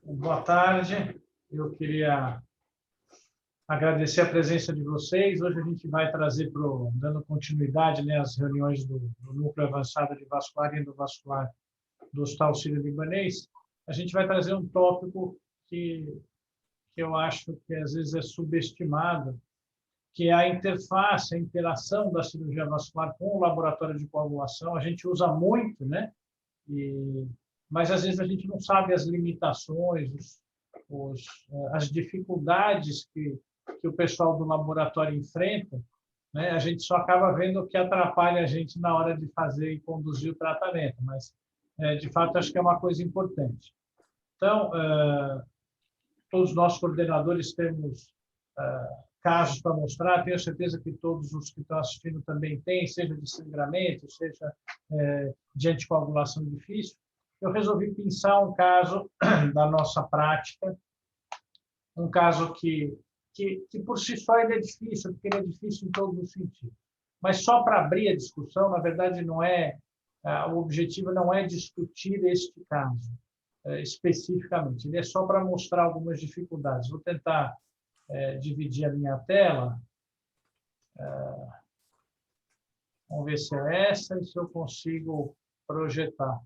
Boa tarde. Eu queria agradecer a presença de vocês. Hoje a gente vai trazer, dando continuidade, né, às reuniões do Núcleo Avançado de Vascular e Endovascular do Hospital Sírio-Libanês. A gente vai trazer um tópico que eu acho que às vezes é subestimado, que é a interface, a interação da cirurgia vascular com o laboratório de coagulação. A gente usa muito, né? Mas às vezes a gente não sabe as limitações, as dificuldades que o pessoal do laboratório enfrenta, né? A gente só acaba vendo o que atrapalha a gente na hora de fazer e conduzir o tratamento, mas, de fato, acho que é uma coisa importante. Então, todos nós coordenadores temos casos para mostrar, tenho certeza que todos os que estão assistindo também têm, seja de sangramento, seja de anticoagulação difícil. Eu resolvi pensar um caso da nossa prática, um caso que por si só ele é difícil, porque ele é difícil em todos os sentidos. Mas só para abrir a discussão, na verdade, o objetivo não é discutir este caso especificamente, ele é só para mostrar algumas dificuldades. Vou tentar dividir a minha tela. Vamos ver se é essa e se eu consigo projetar.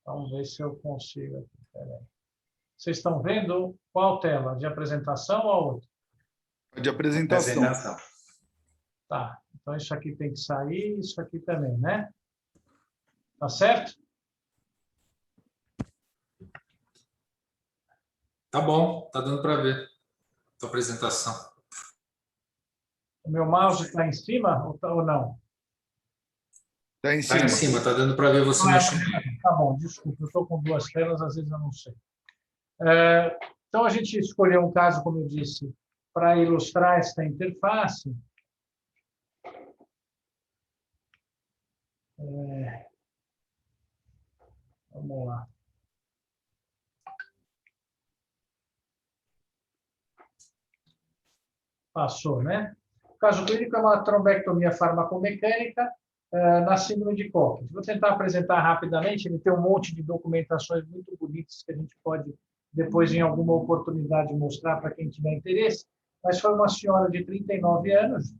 Vamos ver se eu consigo aqui. Peraí. Vocês estão vendo qual tela? De apresentação ou a outra? De apresentação. Tá. Então, isso aqui tem que sair, isso aqui também, né? Tá certo? Tá bom, tá dando para ver a apresentação. O meu mouse está em cima ou não? Está em Tá em cima. cima, tá dando para ver você mexendo. Tá bom, desculpa, eu estou com duas telas, às vezes eu não sei. Então, a gente escolheu um caso, como eu disse, para ilustrar esta interface. Vamos lá. Passou, né? O caso clínico é uma trombectomia farmacomecânica na síndrome de Cox. Vou tentar apresentar rapidamente, ele tem um monte de documentações muito bonitas que a gente pode depois, em alguma oportunidade, mostrar para quem tiver interesse, mas foi uma senhora de 39 anos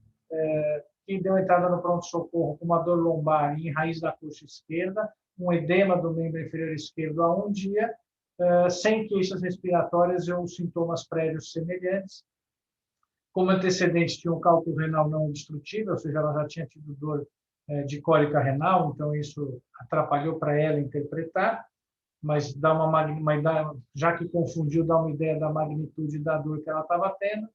que deu entrada no pronto-socorro com uma dor lombar em raiz da coxa esquerda, um edema do membro inferior esquerdo há um dia, sem queixas respiratórias ou sintomas prévios semelhantes. Como antecedente, tinha um cálculo renal não obstrutível, ou seja, ela já tinha tido dor de cólica renal, então isso atrapalhou para ela interpretar, mas já que confundiu, dá uma ideia da magnitude da dor que ela estava tendo.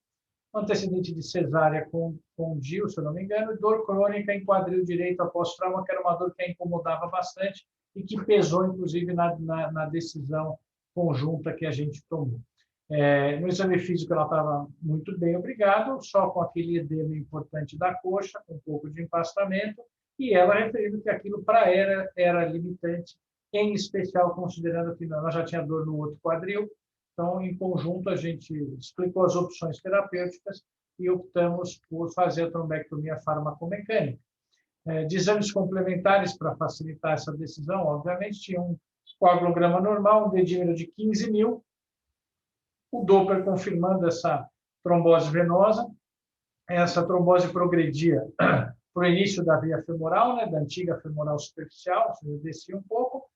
Antecedente de cesárea com DIU, se eu não me engano, e dor crônica em quadril direito após trauma, que era uma dor que a incomodava bastante e que pesou, inclusive, na decisão conjunta que a gente tomou. No exame físico, ela estava muito bem, obrigado, só com aquele edema importante da coxa, com um pouco de empastamento, e ela referindo que aquilo para ela era limitante, em especial considerando que ela já tinha dor no outro quadril. Então, em conjunto, a gente explicou as opções terapêuticas e optamos por fazer a trombectomia farmacomecânica. De exames complementares para facilitar essa decisão, obviamente, tinha um coagulograma normal, um dedímero de 15.000, o Doppler confirmando essa trombose venosa. Essa trombose progredia para o início da via femoral, né, da antiga femoral superficial, ou seja, descia um pouco,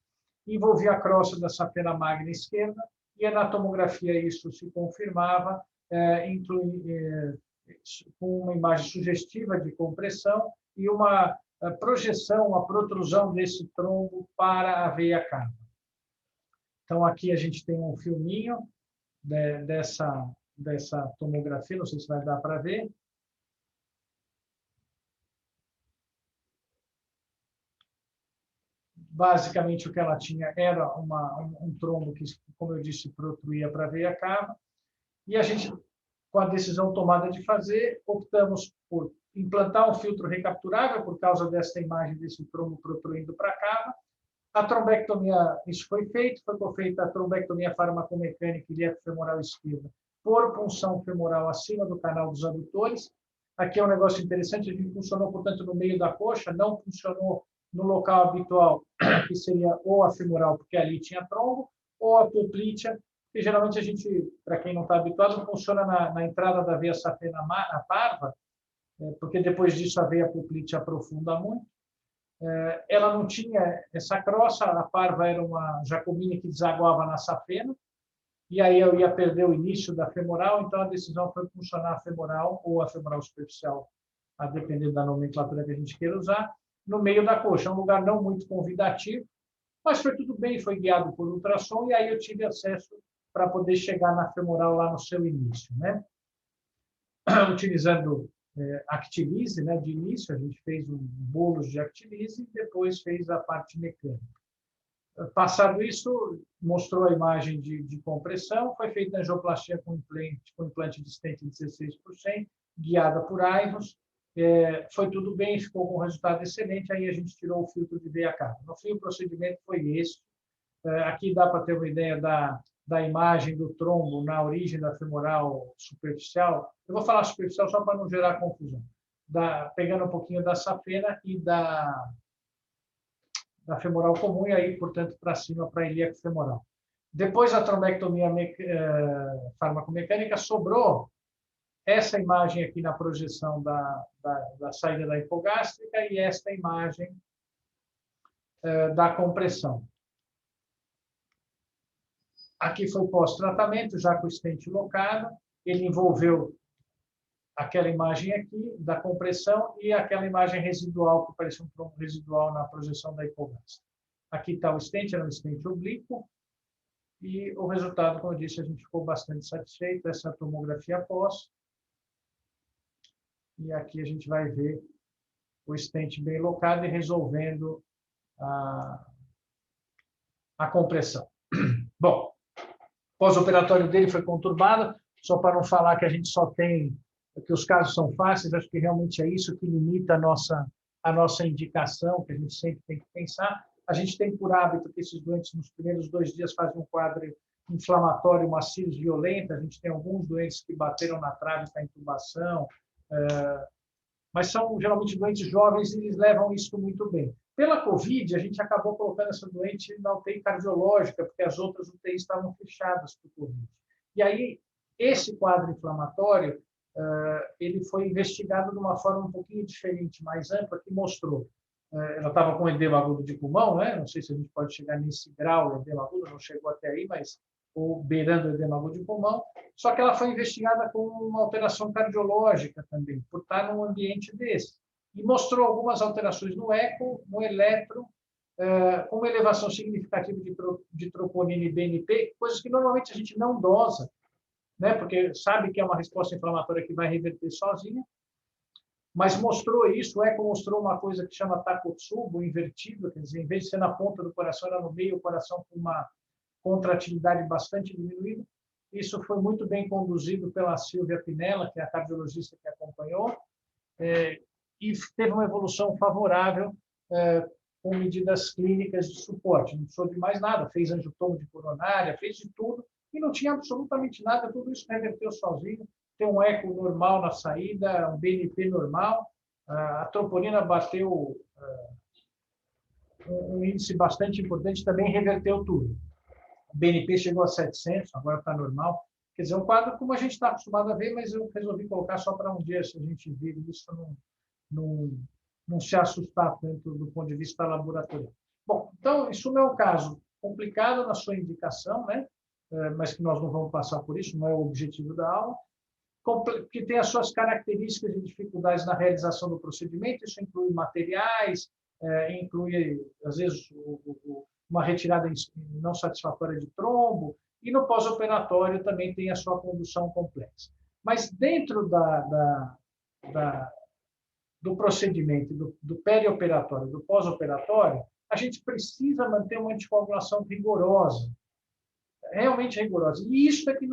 envolvia a crosta da safena magna esquerda, e na tomografia isso se confirmava, com uma imagem sugestiva de compressão e uma projeção, uma protrusão desse trombo para a veia cava. Então, aqui a gente tem um filminho dessa tomografia, não sei se vai dar para ver. Basicamente, o que ela tinha era um trombo que, como eu disse, protruía para a veia cava. E a gente, com a decisão tomada de fazer, optamos por implantar um filtro recapturável por causa dessa imagem desse trombo protruindo para a cava. A trombectomia, isso foi feita a trombectomia farmacomecânica ilíaco-femoral esquerda por punção femoral acima do canal dos adutores. Aqui é um negócio interessante, a gente funcionou, portanto, no meio da coxa, não funcionou no local habitual, que seria ou a femoral, porque ali tinha trombo, ou a poplítea, que geralmente a gente, para quem não está habituado, funciona na entrada da veia safena parva, porque depois disso a veia poplítea aprofunda muito. Ela não tinha essa crosta, a parva era uma Jacobini que desaguava na safena, e aí eu ia perder o início da femoral, então a decisão foi funcionar a femoral ou a femoral superficial, a depender da nomenclatura que a gente queira usar, no meio da coxa, um lugar não muito convidativo, mas foi tudo bem, foi guiado por ultrassom, e aí eu tive acesso para poder chegar na femoral lá no seu início, né? Utilizando Actilise, né? De início, a gente fez um bolos de Actilise e depois fez a parte mecânica. Passado isso, mostrou a imagem de compressão, foi feita a angioplastia com implante de stent de 16%, guiada por AIVOS, foi tudo bem, ficou com um resultado excelente, aí a gente tirou o filtro de veia cava. No fim, o procedimento foi esse. Aqui dá para ter uma ideia da imagem do trombo na origem da femoral superficial. Eu vou falar superficial só para não gerar confusão. Pegando um pouquinho da safena e da femoral comum, e aí, portanto, para cima, para a ilíaco femoral. Depois da trombectomia farmacomecânica, sobrou essa imagem aqui na projeção da saída da hipogástrica e esta imagem da compressão. Aqui foi pós-tratamento, já com o stent locado, ele envolveu aquela imagem aqui da compressão e aquela imagem residual, que parecia um trombo residual na projeção da hipogástrica. Aqui está o stent, era um stent oblíquo, e o resultado, como eu disse, a gente ficou bastante satisfeito, essa tomografia pós. E aqui a gente vai ver o stent bem locado e resolvendo a compressão. Bom, pós-operatório dele foi conturbado, só para não falar que a gente só tem, que os casos são fáceis, acho que realmente é isso que limita a nossa indicação, que a gente sempre tem que pensar. A gente tem por hábito que esses doentes, nos primeiros 2 dias, fazem um quadro inflamatório, uma CIRS violenta, a gente tem alguns doentes que bateram na trave para intubação, mas são geralmente doentes jovens e eles levam isso muito bem. Pela Covid, a gente acabou colocando essa doente na UTI cardiológica, porque as outras UTIs estavam fechadas para o Covid. E aí, esse quadro inflamatório, ele foi investigado de uma forma um pouquinho diferente, mais ampla, que mostrou. Ela estava com edema agudo de pulmão, né? Não sei se a gente pode chegar nesse grau de edema agudo, não chegou até aí, mas ou beirando o edema agudo de pulmão, só que ela foi investigada com uma alteração cardiológica também, por estar num ambiente desse. E mostrou algumas alterações no eco, no eletro, com uma elevação significativa de troponina e BNP, coisas que normalmente a gente não dosa, né? Porque sabe que é uma resposta inflamatória que vai reverter sozinha, mas mostrou isso, o eco mostrou uma coisa que chama Takotsubo, invertido, quer dizer, em vez de ser na ponta do coração, era no meio, o coração com uma contratilidade bastante diminuída. Isso foi muito bem conduzido pela Silvia Pinella, que é a cardiologista que acompanhou, e teve uma evolução favorável com medidas clínicas de suporte. Não precisou de mais nada, fez angiotomo de coronária, fez de tudo, e não tinha absolutamente nada, tudo isso reverteu sozinho. Tem um eco normal na saída, um BNP normal, a troponina bateu um índice bastante importante, também reverteu tudo. O BNP chegou a 700, agora está normal. Quer dizer, um quadro como a gente está acostumado a ver, mas eu resolvi colocar só para um dia, se a gente vir isso, não se assustar tanto do ponto de vista laboratorial. Bom, então, isso não é um caso complicado na sua indicação, né? Mas que nós não vamos passar por isso, não é o objetivo da aula, que tem as suas características e dificuldades na realização do procedimento, isso inclui materiais, inclui, às vezes, uma retirada não satisfatória de trombo, e no pós-operatório também tem a sua condução complexa. Mas dentro do procedimento, do perioperatório, do pós-operatório, a gente precisa manter uma anticoagulação rigorosa, realmente rigorosa. E isso é que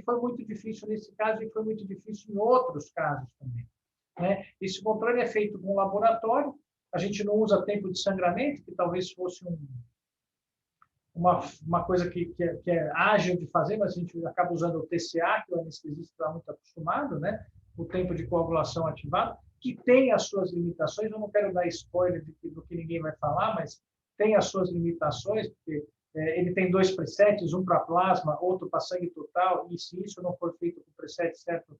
foi muito difícil nesse caso e foi muito difícil em outros casos também, né? Esse controle é feito com laboratório, a gente não usa tempo de sangramento, que talvez fosse uma coisa que é ágil de fazer, mas a gente acaba usando o TCA, que o anestesista está muito acostumado, né? o tempo de coagulação ativado, que tem as suas limitações. Eu não quero dar spoiler do que ninguém vai falar, mas tem as suas limitações, porque ele tem 2 presets, um para plasma, outro para sangue total, e se isso não for feito com o preset certo,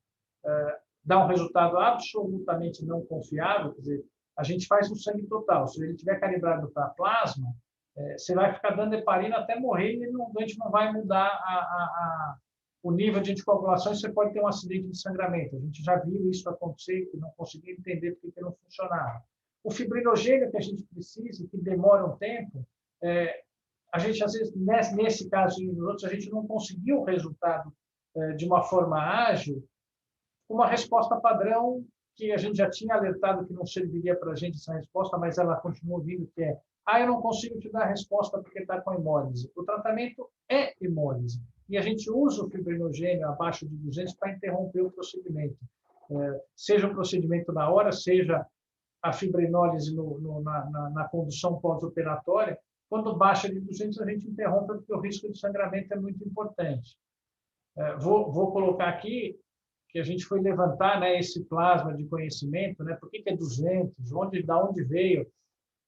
dá um resultado absolutamente não confiável. Quer dizer, a gente faz um sangue total. Se ele estiver calibrado para plasma, você vai ficar dando heparina até morrer e o doente não vai mudar o nível de anticoagulação e você pode ter um acidente de sangramento. A gente já viu isso acontecer e não conseguia entender por que não funcionava. O fibrinogênio que a gente precisa, que demora um tempo, a gente, às vezes, nesse caso e nos outros, a gente não conseguiu o resultado de uma forma ágil, uma resposta padrão que a gente já tinha alertado que não serviria para a gente essa resposta, mas ela continua vindo, que é: eu não consigo te dar a resposta porque está com hemólise. O tratamento é hemólise. E a gente usa o fibrinogênio abaixo de 200 para interromper o procedimento. Seja o procedimento na hora, seja a fibrinólise na condução pós-operatória. Quando baixa de 200, a gente interrompe porque o risco de sangramento é muito importante. Vou colocar aqui que a gente foi levantar, né, esse plasma de conhecimento, né, por que é 200, da onde veio.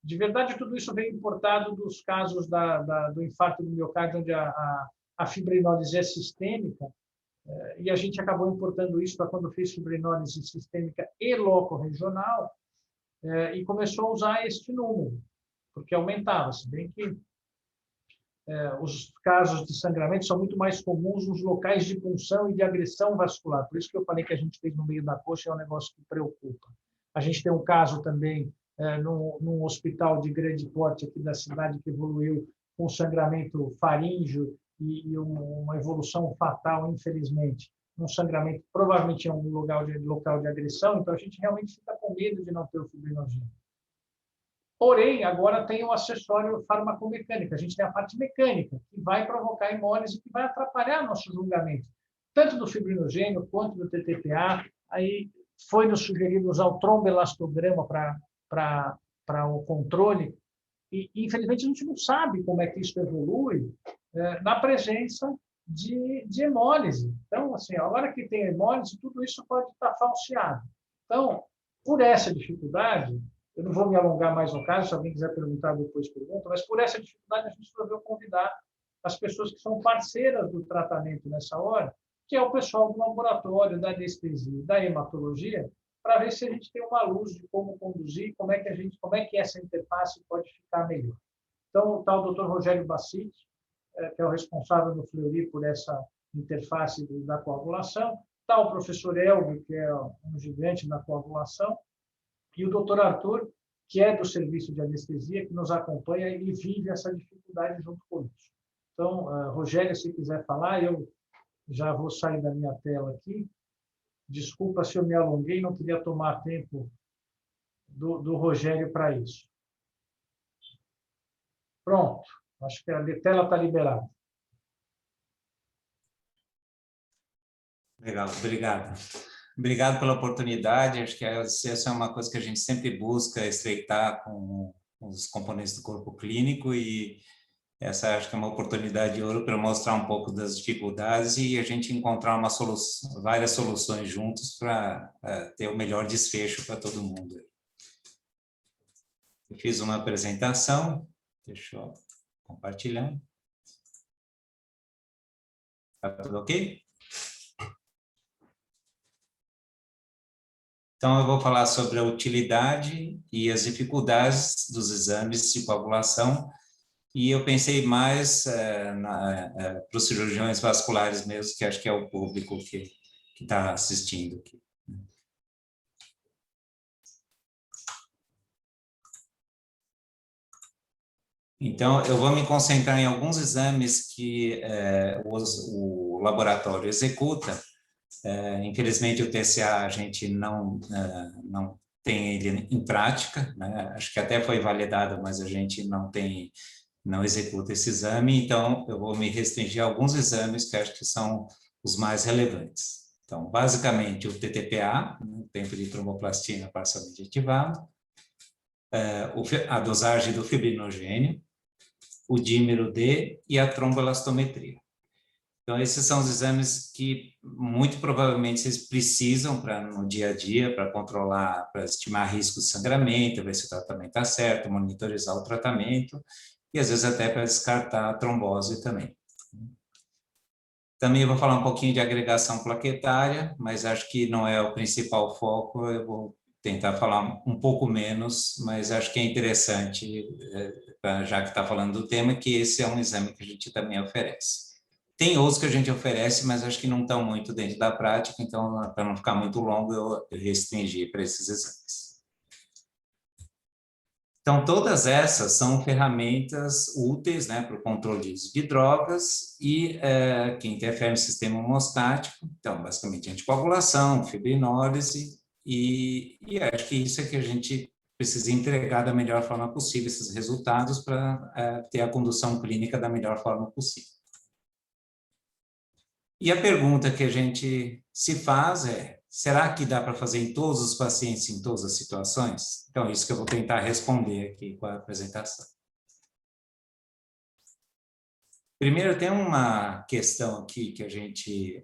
De verdade, tudo isso veio importado dos casos do infarto do miocárdio, onde a fibrinólise é sistêmica, e a gente acabou importando isso para quando fez fibrinólise sistêmica e loco-regional, e começou a usar este número, porque aumentava, se bem que os casos de sangramento são muito mais comuns nos locais de punção e de agressão vascular. Por isso que eu falei que a gente fez no meio da coxa, é um negócio que preocupa. A gente tem um caso também num hospital de grande porte aqui da cidade que evoluiu com sangramento faríngeo e uma evolução fatal, infelizmente. Um sangramento provavelmente é um local de agressão, então a gente realmente fica com medo de não ter o fibrinogênio. Porém, agora tem o acessório farmacomecânico. A gente tem a parte mecânica, que vai provocar hemólise, que vai atrapalhar nosso julgamento, tanto do fibrinogênio quanto do TTPA. Aí foi nos sugerido usar o tromboelastograma para o controle, e infelizmente a gente não sabe como é que isso evolui na presença de hemólise. Então, assim, a hora que tem hemólise, tudo isso pode estar falseado. Então, por essa dificuldade, eu não vou me alongar mais no caso, se alguém quiser perguntar depois, pergunta, mas por essa dificuldade a gente resolveu convidar as pessoas que são parceiras do tratamento nessa hora, que é o pessoal do laboratório, da anestesia, da hematologia, para ver se a gente tem uma luz de como conduzir, como é que essa interface pode ficar melhor. Então, está o Dr. Rogério Bassiti, que é o responsável no Fleury por essa interface da coagulação, está o professor Elvio, que é um gigante na coagulação, e o doutor Arthur, que é do serviço de anestesia, que nos acompanha e vive essa dificuldade junto conosco. Então, Rogério, se quiser falar, eu já vou sair da minha tela aqui. Desculpa se eu me alonguei, não queria tomar tempo do Rogério para isso. Pronto, acho que a tela está liberada. Legal, obrigado. Obrigado pela oportunidade. Acho que essa é uma coisa que a gente sempre busca estreitar com os componentes do corpo clínico, e essa acho que é uma oportunidade de ouro para mostrar um pouco das dificuldades e a gente encontrar várias soluções juntos para ter o melhor desfecho para todo mundo. Eu fiz uma apresentação, deixa eu compartilhar. Está tudo ok? Então, eu vou falar sobre a utilidade e as dificuldades dos exames de coagulação, e eu pensei mais para os cirurgiões vasculares mesmo, que acho que é o público que está assistindo aqui. Então, eu vou me concentrar em alguns exames que o laboratório executa. Infelizmente, o TCA a gente não tem ele em prática, né? Acho que até foi validado, mas a gente não executa esse exame, então eu vou me restringir a alguns exames que acho que são os mais relevantes. Então, basicamente, o TTPA, o tempo de tromboplastina parcialmente ativado, a dosagem do fibrinogênio, o dímero D e a tromboelastometria. Então, esses são os exames que, muito provavelmente, vocês precisam no dia a dia, para controlar, para estimar risco de sangramento, ver se o tratamento está certo, monitorizar o tratamento, e, às vezes, até para descartar a trombose também. Também eu vou falar um pouquinho de agregação plaquetária, mas acho que não é o principal foco, eu vou tentar falar um pouco menos, mas acho que é interessante, já que está falando do tema, que esse é um exame que a gente também oferece. Tem outros que a gente oferece, mas acho que não estão muito dentro da prática, então, para não ficar muito longo, eu restringi para esses exames. Então, todas essas são ferramentas úteis, né, para o controle de uso de drogas e que interferem no sistema hemostático. Então, basicamente, anticoagulação, fibrinólise, e acho que isso é que a gente precisa entregar da melhor forma possível, esses resultados, para ter a condução clínica da melhor forma possível. E a pergunta que a gente se faz é, será que dá para fazer em todos os pacientes, em todas as situações? Então, isso que eu vou tentar responder aqui com a apresentação. Primeiro, tem uma questão aqui que a gente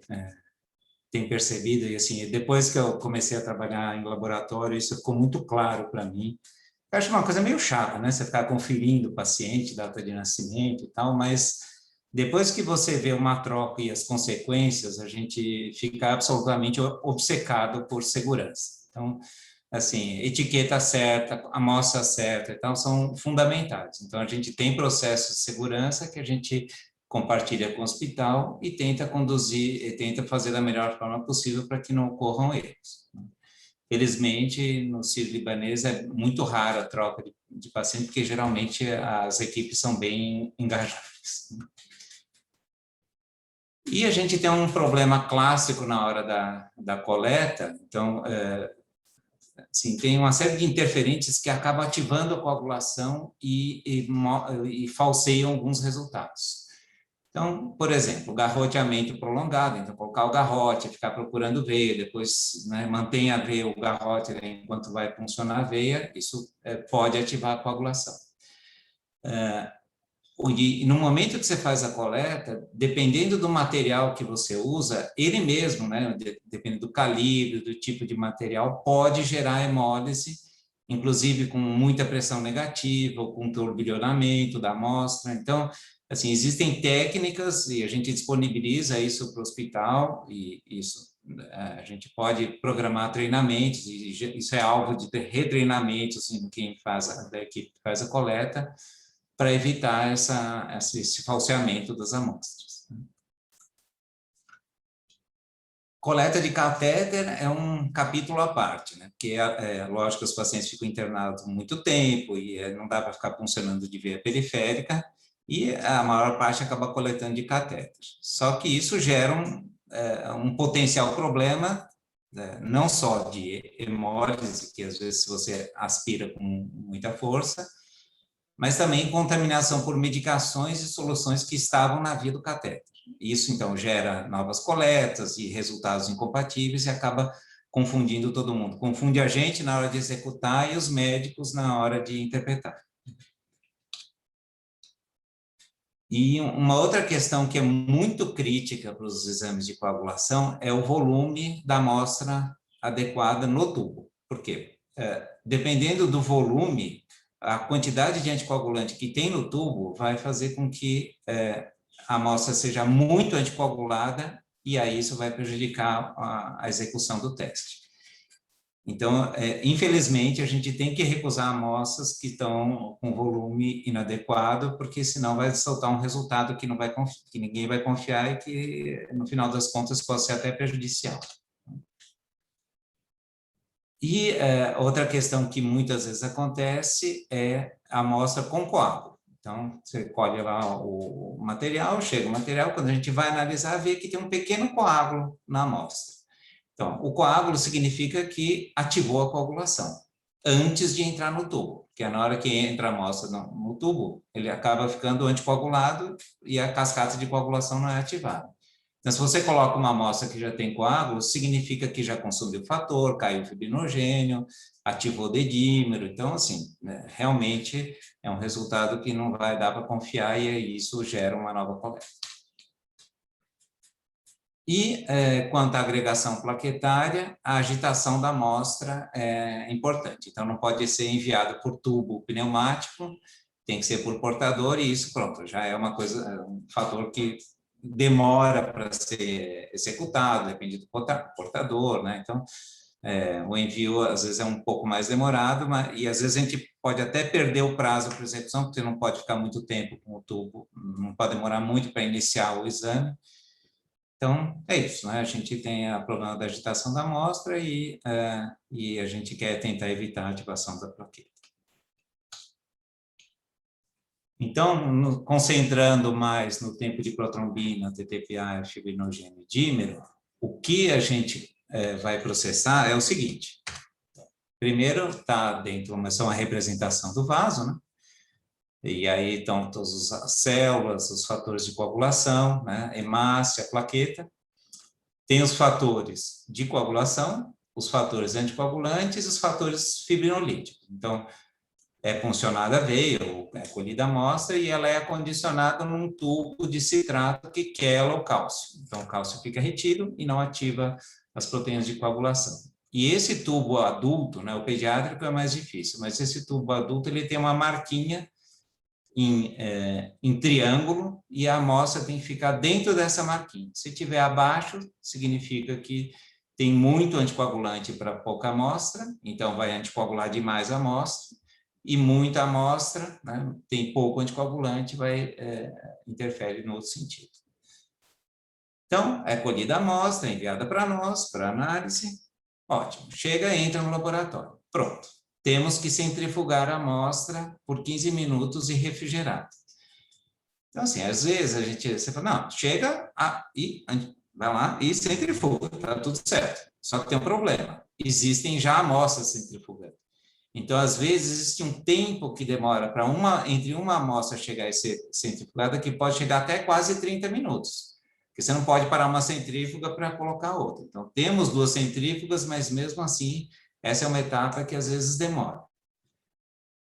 tem percebido, e assim, depois que eu comecei a trabalhar em laboratório, isso ficou muito claro para mim. Eu acho uma coisa meio chata, né? Você ficar conferindo o paciente, data de nascimento e tal, mas depois que você vê uma troca e as consequências, a gente fica absolutamente obcecado por segurança. Então, assim, etiqueta certa, amostra certa, então são fundamentais. Então, a gente tem processos de segurança que a gente compartilha com o hospital e tenta conduzir, e tenta fazer da melhor forma possível para que não ocorram erros. Felizmente, no Sírio-Libanês é muito rara a troca de paciente, porque geralmente as equipes são bem engajadas. E a gente tem um problema clássico na hora da coleta, então, assim, tem uma série de interferentes que acabam ativando a coagulação e falseiam alguns resultados. Então, por exemplo, garroteamento prolongado, então colocar o garrote, ficar procurando veia, depois, né, mantém a veia, o garrote, né, enquanto vai funcionar a veia, isso pode ativar a coagulação. E no momento que você faz a coleta, dependendo do material que você usa, ele mesmo, né, dependendo do calibre, do tipo de material, pode gerar hemólise, inclusive com muita pressão negativa, ou com turbilhonamento da amostra. Então, assim, existem técnicas e a gente disponibiliza isso para o hospital e isso a gente pode programar treinamentos e isso é alvo de retreinamentos assim, quem faz da equipe que faz a coleta, para evitar esse falseamento das amostras. Coleta de catéter é um capítulo à parte, né? Porque lógico que os pacientes ficam internados muito tempo e não dá para ficar funcionando de veia periférica e a maior parte acaba coletando de catéter. Só que isso gera um potencial problema, não só de hemólise, que às vezes você aspira com muita força, mas também contaminação por medicações e soluções que estavam na via do catéter. Isso, então, gera novas coletas e resultados incompatíveis e acaba confundindo todo mundo. Confunde a gente na hora de executar e os médicos na hora de interpretar. E uma outra questão que é muito crítica para os exames de coagulação é o volume da amostra adequada no tubo. Por quê? Dependendo do volume, a quantidade de anticoagulante que tem no tubo vai fazer com que a amostra seja muito anticoagulada e aí isso vai prejudicar a execução do teste. Então, infelizmente, a gente tem que recusar amostras que estão com volume inadequado, porque senão vai soltar um resultado que ninguém vai confiar e que, no final das contas, pode ser até prejudicial. E outra questão que muitas vezes acontece é a amostra com coágulo. Então, você colhe lá o material, chega o material, quando a gente vai analisar, vê que tem um pequeno coágulo na amostra. Então, o coágulo significa que ativou a coagulação antes de entrar no tubo, porque na hora que entra a amostra no tubo, ele acaba ficando anticoagulado e a cascata de coagulação não é ativada. Então, se você coloca uma amostra que já tem coágulo, significa que já consumiu fator, caiu o fibrinogênio, ativou o dedímero. Então, assim, né, realmente é um resultado que não vai dar para confiar e isso gera uma nova coleta. E, quanto à agregação plaquetária, a agitação da amostra é importante. Então, não pode ser enviado por tubo pneumático, tem que ser por portador, e isso, pronto, já é uma coisa, um fator que demora para ser executado, depende do portador, né? Então, o envio, às vezes, é um pouco mais demorado, e às vezes a gente pode até perder o prazo para execução, porque não pode ficar muito tempo com o tubo, não pode demorar muito para iniciar o exame. Então, é isso, né? A gente tem o problema da agitação da amostra e a gente quer tentar evitar a ativação da plaqueta. Então, concentrando mais no tempo de protrombina, TTPA, fibrinogênio e dímero, o que a gente vai processar é o seguinte. Primeiro, está dentro, são a representação do vaso, né? E aí estão todas as células, os fatores de coagulação, né? Hemácia, plaqueta. Tem os fatores de coagulação, os fatores anticoagulantes e os fatores fibrinolíticos. Então, é funcionada a veia, ou é colhida a amostra, e ela é acondicionada num tubo de citrato que quela o cálcio. Então, o cálcio fica retido e não ativa as proteínas de coagulação. E esse tubo adulto, né, o pediátrico é mais difícil, mas esse tubo adulto ele tem uma marquinha em triângulo, e a amostra tem que ficar dentro dessa marquinha. Se tiver abaixo, significa que tem muito anticoagulante para pouca amostra, então vai anticoagular demais a amostra, e muita amostra, né, tem pouco anticoagulante, interfere no outro sentido. Então, é colhida a amostra, enviada para nós, para análise, ótimo, chega, entra no laboratório, pronto. Temos que centrifugar a amostra por 15 minutos e refrigerar. Então, assim, às vezes você fala, não, chega e vai lá e centrifuga, está tudo certo. Só que tem um problema, existem já amostras centrifugadas. Então, às vezes, existe um tempo que demora entre uma amostra chegar e ser centrifugada, que pode chegar até quase 30 minutos. Porque você não pode parar uma centrífuga para colocar outra. Então, temos 2 centrífugas, mas mesmo assim, essa é uma etapa que às vezes demora.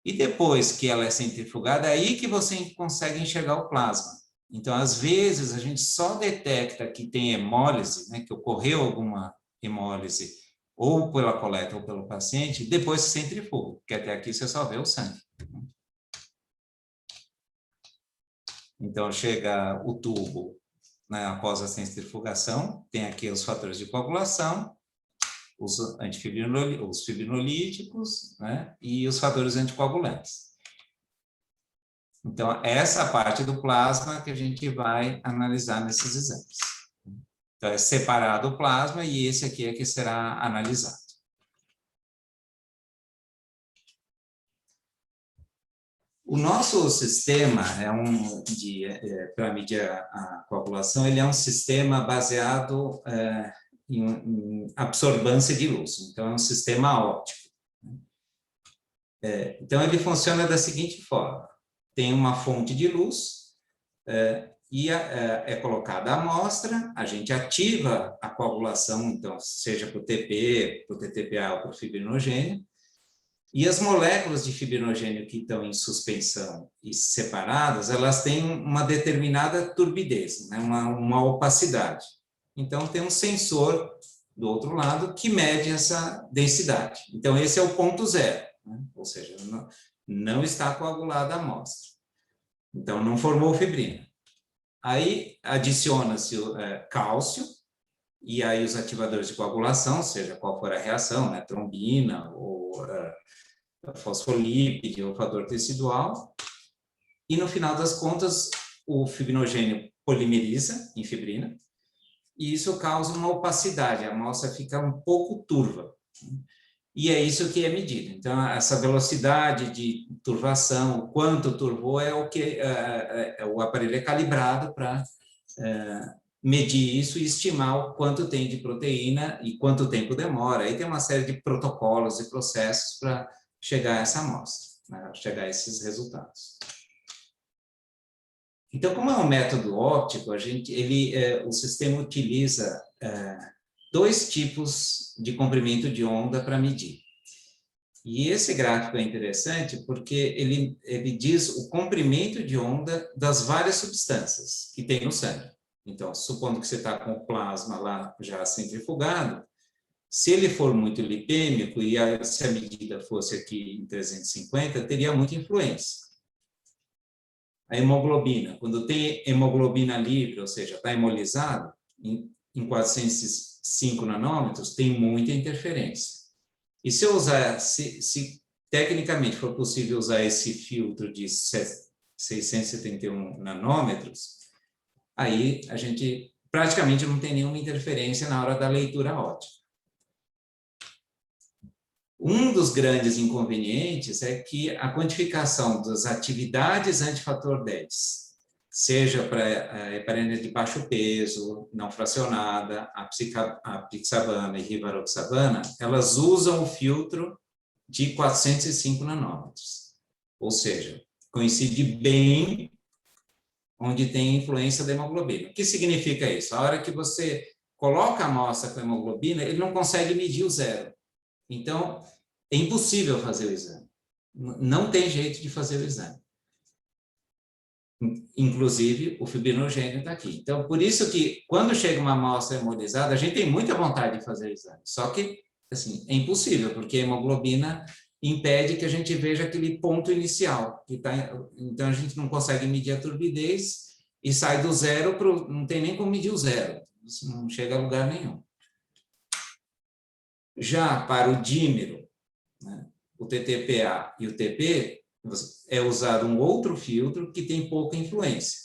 E depois que ela é centrifugada, é aí que você consegue enxergar o plasma. Então, às vezes, a gente só detecta que tem hemólise, né, que ocorreu alguma hemólise, ou pela coleta ou pelo paciente, depois se centrifuga, porque até aqui você só vê o sangue. Então, chega o tubo, né, após a centrifugação, tem aqui os fatores de coagulação, os fibrinolíticos, né, e os fatores anticoagulantes. Então, essa parte do plasma que a gente vai analisar nesses exames. Então, é separado o plasma e esse aqui é que será analisado. O nosso sistema para medir a coagulação, ele é um sistema baseado em absorvância de luz. Então, é um sistema óptico. Então, ele funciona da seguinte forma. Tem uma fonte de luz e é colocada a amostra, a gente ativa a coagulação, então, seja para o TP, para o TTPA ou para o fibrinogênio, e as moléculas de fibrinogênio que estão em suspensão e separadas, elas têm uma determinada turbidez, né? uma opacidade. Então, tem um sensor do outro lado que mede essa densidade. Então, esse é o ponto zero, né? Ou seja, não está coagulada a amostra. Então, não formou fibrina. Aí, adiciona-se cálcio, e aí os ativadores de coagulação, seja qual for a reação, né? Trombina, ou fosfolípide, ou fator tecidual, e no final das contas, o fibrinogênio polimeriza em fibrina, e isso causa uma opacidade, a amostra fica um pouco turva. E é isso que é medido. Então, essa velocidade de turvação, o quanto turvou, é o que o aparelho é calibrado para medir isso e estimar o quanto tem de proteína e quanto tempo demora. Aí tem uma série de protocolos e processos para chegar a essa amostra, né, chegar a esses resultados. Então, como é um método óptico, o sistema utiliza 2 tipos de comprimento de onda para medir. E esse gráfico é interessante porque ele diz o comprimento de onda das várias substâncias que tem no sangue. Então, supondo que você está com o plasma lá já centrifugado, se ele for muito lipêmico, e se a medida fosse aqui em 350, teria muita influência. A hemoglobina, quando tem hemoglobina livre, ou seja, está hemolizado, em 405 nanômetros, tem muita interferência. E se eu usar, se tecnicamente for possível usar esse filtro de 671 nanômetros, aí a gente praticamente não tem nenhuma interferência na hora da leitura óptica. Um dos grandes inconvenientes é que a quantificação das atividades antifator 10, seja para heparina de baixo peso, não fracionada, apixabana e rivaroxabana, elas usam o filtro de 405 nanômetros. Ou seja, coincide bem onde tem influência da hemoglobina. O que significa isso? A hora que você coloca a amostra com hemoglobina, ele não consegue medir o zero. Então, é impossível fazer o exame. Não tem jeito de fazer o exame. Inclusive, o fibrinogênio está aqui. Então, por isso que, quando chega uma amostra hemolizada, a gente tem muita vontade de fazer o exame. Só que, assim, é impossível, porque a hemoglobina impede que a gente veja aquele ponto inicial. Então, a gente não consegue medir a turbidez e sai do zero para não tem nem como medir o zero. Não chega a lugar nenhum. Já para o dímero, né, o TTPA e o TP, é usado um outro filtro que tem pouca influência.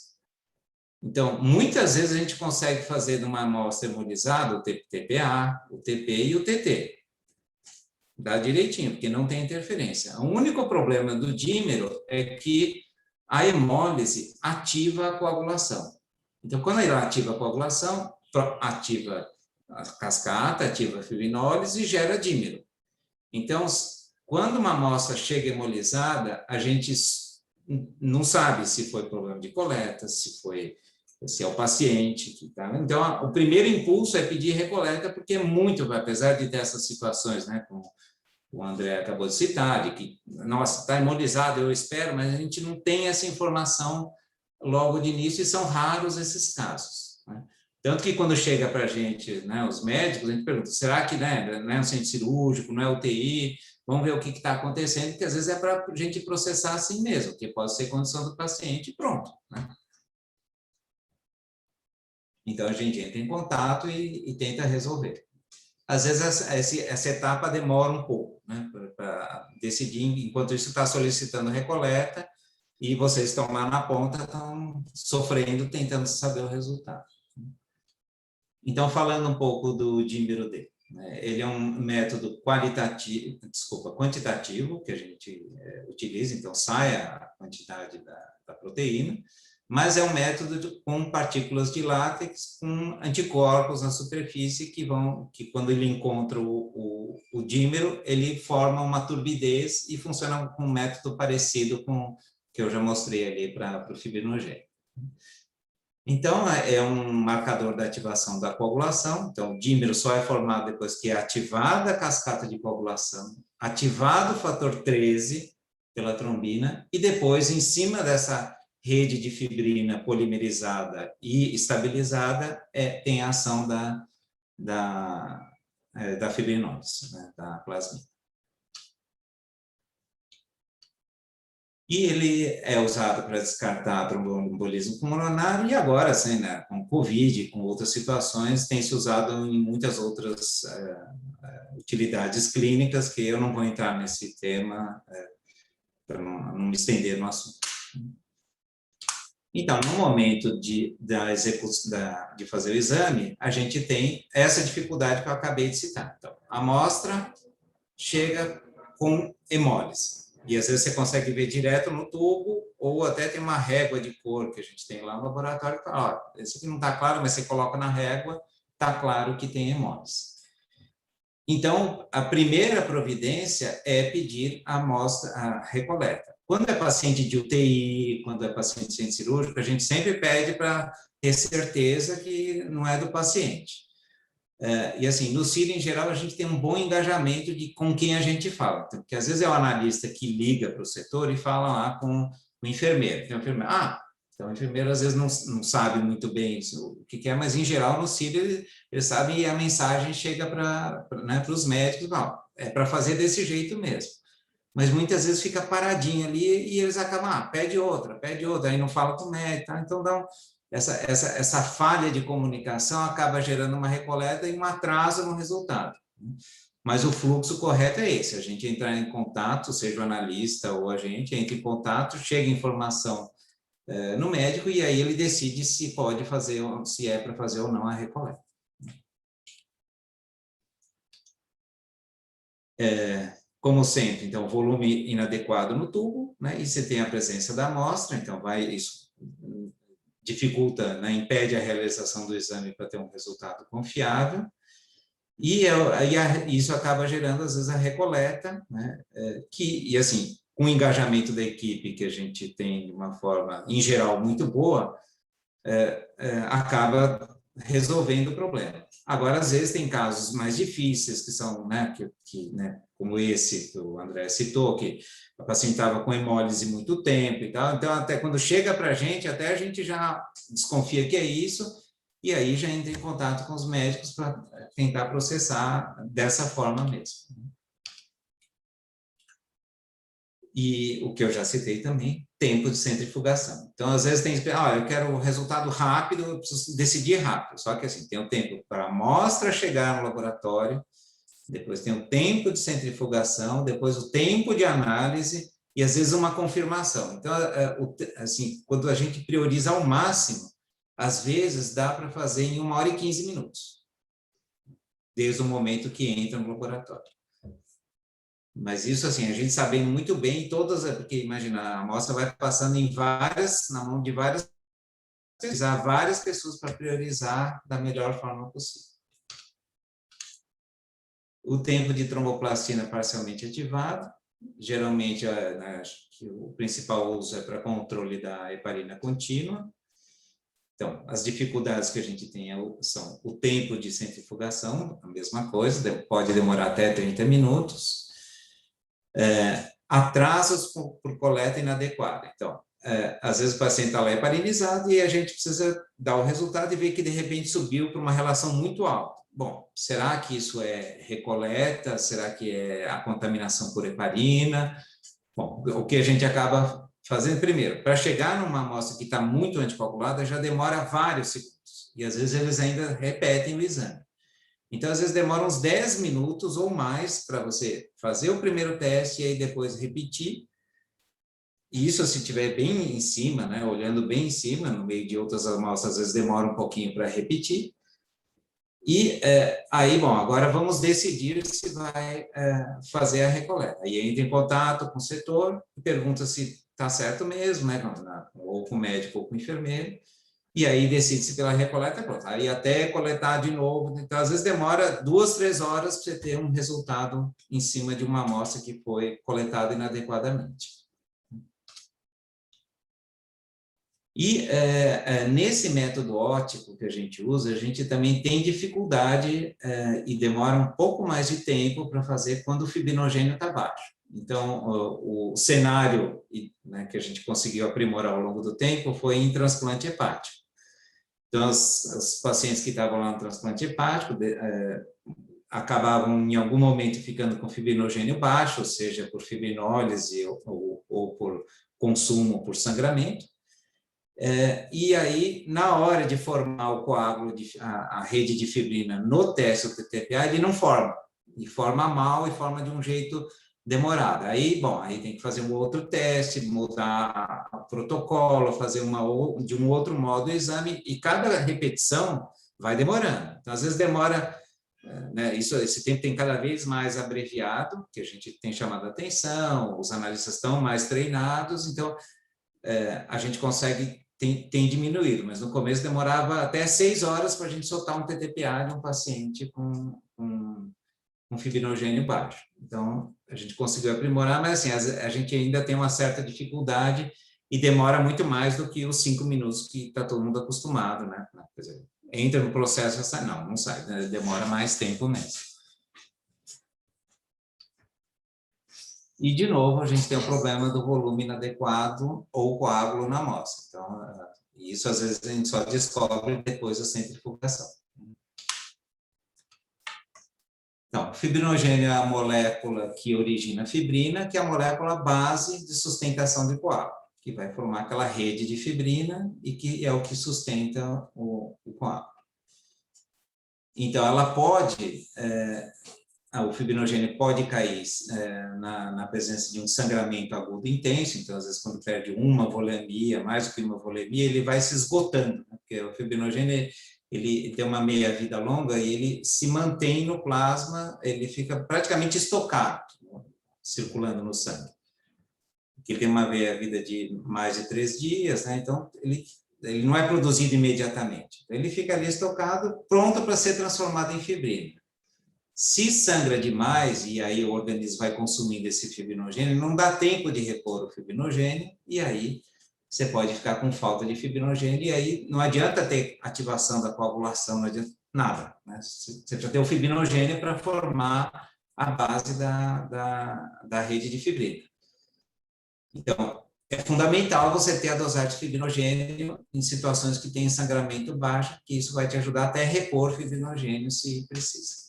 Então, muitas vezes a gente consegue fazer de uma amostra hemolizada o TPA, o TP e o TT. Dá direitinho, porque não tem interferência. O único problema do dímero é que a hemólise ativa a coagulação. Então, quando ela ativa a coagulação, ativa a cascata, ativa a fibrinólise e gera dímero. Então, quando uma amostra chega hemolizada, a gente não sabe se foi problema de coleta, se é o paciente que está. Então, o primeiro impulso é pedir recoleta, porque é muito, apesar de ter essas situações, né, como o André acabou de citar, de que, nossa, está hemolizado, eu espero, mas a gente não tem essa informação logo de início, e são raros esses casos, né? Tanto que quando chega para a gente, né, os médicos, a gente pergunta, será que, né, não é um centro cirúrgico, não é UTI? Vamos ver o que está acontecendo, porque às vezes é para a gente processar assim mesmo, que pode ser condição do paciente e pronto, né? Então, a gente entra em contato e tenta resolver. Às vezes, essa etapa demora um pouco, né, para decidir, enquanto isso está solicitando recoleta, e vocês estão lá na ponta, estão sofrendo, tentando saber o resultado. Então, falando um pouco do dímero D, né, ele é um método quantitativo que a gente utiliza, então sai a quantidade da proteína, mas é um método com partículas de látex com anticorpos na superfície que quando ele encontra o dímero, ele forma uma turbidez e funciona com um método parecido com que eu já mostrei ali para o fibrinogênio. Então, é um marcador da ativação da coagulação. Então, o dímero só é formado depois que é ativada a cascata de coagulação, ativado o fator 13 pela trombina, e depois, em cima dessa rede de fibrina polimerizada e estabilizada, tem a ação da fibrinólise, né, da plasmina. E ele é usado para descartar tromboembolismo pulmonar, e agora, assim, né, com Covid, com outras situações, tem se usado em muitas outras utilidades clínicas, que eu não vou entrar nesse tema, para não me estender no assunto. Então, no momento de fazer o exame, a gente tem essa dificuldade que eu acabei de citar. Então, a amostra chega com hemólise. E às vezes você consegue ver direto no tubo, ou até tem uma régua de cor que a gente tem lá no laboratório, que fala, ó, esse aqui não está claro, mas você coloca na régua, está claro que tem hemólise. Então, a primeira providência é pedir a amostra, a recoleta. Quando é paciente de UTI, quando é paciente de centro cirúrgico, a gente sempre pede para ter certeza que não é do paciente. E assim, no CIR, em geral, a gente tem um bom engajamento com quem a gente fala, porque às vezes é o analista que liga para o setor e fala lá com o enfermeiro. Então, o enfermeiro, Então, o enfermeiro, às vezes, não sabe muito bem isso, o que é, mas, em geral, no CID, eles sabem e a mensagem chega para os médicos, não, é para fazer desse jeito mesmo. Mas, muitas vezes, fica paradinho ali e eles acabam, pede outra, aí não fala com o médico, tá? Então, essa falha de comunicação acaba gerando uma recoleta e um atraso no resultado. Mas o fluxo correto é esse, a gente entrar em contato, seja o analista ou a gente entra em contato, chega informação no médico e aí ele decide se pode fazer, se é para fazer ou não a recoleta. Como sempre, então, volume inadequado no tubo, né? E você tem a presença da amostra, então isso dificulta, né? Impede a realização do exame para ter um resultado confiável. E isso acaba gerando, às vezes, a recoleta, né? E assim, com o engajamento da equipe, que a gente tem de uma forma, em geral, muito boa, acaba resolvendo o problema. Agora, às vezes, tem casos mais difíceis, que são, né, né, como esse que o André citou, que a paciente estava com hemólise muito tempo e tal, então, até quando chega para a gente, até a gente já desconfia que é isso, e aí já entra em contato com os médicos para tentar processar dessa forma mesmo. E o que eu já citei também, tempo de centrifugação. Então, às vezes tem que esperar, eu quero um resultado rápido, eu preciso decidir rápido. Só que assim, tem o tempo para a amostra chegar no laboratório, depois tem o tempo de centrifugação, depois o tempo de análise e às vezes uma confirmação. Então, assim, quando a gente prioriza ao máximo, às vezes dá para fazer em 1h e 15 minutos, desde o momento que entra no laboratório. Mas isso, assim, a gente sabendo muito bem, porque imagina, a amostra vai passando na mão de várias pessoas para priorizar da melhor forma possível. O tempo de tromboplastina parcialmente ativado, geralmente, acho que o principal uso é para controle da heparina contínua. Então, as dificuldades que a gente tem são o tempo de centrifugação, a mesma coisa, pode demorar até 30 minutos. Atrasos por coleta inadequada. Então, às vezes o paciente está lá heparinizado e a gente precisa dar o resultado e ver que, de repente, subiu para uma relação muito alta. Bom, será que isso é recoleta? Será que é a contaminação por heparina? Bom, o que a gente acaba fazendo, primeiro, para chegar numa amostra que está muito anticoagulada, já demora vários segundos. E, às vezes, eles ainda repetem o exame. Então, às vezes, demora uns 10 minutos ou mais para você fazer o primeiro teste e aí depois repetir. E isso, se estiver bem em cima, né, olhando bem em cima, no meio de outras amostras, às vezes demora um pouquinho para repetir. E aí, bom, agora vamos decidir se vai fazer a recoleta. Aí entra em contato com o setor e pergunta se está certo mesmo, né, ou com o médico ou com o enfermeiro. E aí decide-se pela recoleta, pronto. Aí até coletar de novo. Então, às vezes demora 2, 3 horas para você ter um resultado em cima de uma amostra que foi coletada inadequadamente. E nesse método óptico que a gente usa, a gente também tem dificuldade e demora um pouco mais de tempo para fazer quando o fibrinogênio está baixo. Então, o cenário, né, que a gente conseguiu aprimorar ao longo do tempo foi em transplante hepático. Então, os pacientes que estavam lá no transplante hepático acabavam, em algum momento, ficando com fibrinogênio baixo, ou seja, por fibrinólise ou por consumo por sangramento. E aí, na hora de formar o coágulo, a rede de fibrina no teste do TTPA, ele não forma. E forma mal e forma de um jeito demorado. Aí, bom, aí tem que fazer um outro teste, mudar o protocolo, fazer de um outro modo o exame, e cada repetição vai demorando. Então, às vezes demora, né, esse tempo tem cada vez mais abreviado, que a gente tem chamado a atenção, os analistas estão mais treinados, então a gente tem diminuído, mas no começo demorava até 6 horas para a gente soltar um TTPA de um paciente com fibrinogênio baixo. Então, a gente conseguiu aprimorar, mas assim, a gente ainda tem uma certa dificuldade e demora muito mais do que os 5 minutos que está todo mundo acostumado, né? Quer dizer, entra no processo e sai. Não sai, né? Demora mais tempo mesmo. E, de novo, a gente tem o problema do volume inadequado ou coágulo na amostra. Então, E isso, às vezes, a gente só descobre depois da centrifugação. Então, fibrinogênio é a molécula que origina a fibrina, que é a molécula base de sustentação de coágulo, que vai formar aquela rede de fibrina e que é o que sustenta o coágulo. Então, ela pode, o fibrinogênio pode cair na presença de um sangramento agudo intenso, então, às vezes, quando perde uma volemia, mais do que uma volemia, ele vai se esgotando, né? Porque o fibrinogênio, ele tem uma meia-vida longa e ele se mantém no plasma, ele fica praticamente estocado, circulando no sangue. Ele tem uma meia-vida de mais de 3 dias, né? Então, ele não é produzido imediatamente. Ele fica ali estocado, pronto para ser transformado em fibrina. Se sangra demais, e aí o organismo vai consumindo esse fibrinogênio, não dá tempo de repor o fibrinogênio, e aí você pode ficar com falta de fibrinogênio, e aí não adianta ter ativação da coagulação, não adianta nada, né? Você precisa ter o fibrinogênio para formar a base da rede de fibrina. Então, é fundamental você ter a dosagem de fibrinogênio em situações que tem sangramento baixo, que isso vai te ajudar até a repor fibrinogênio se precisa.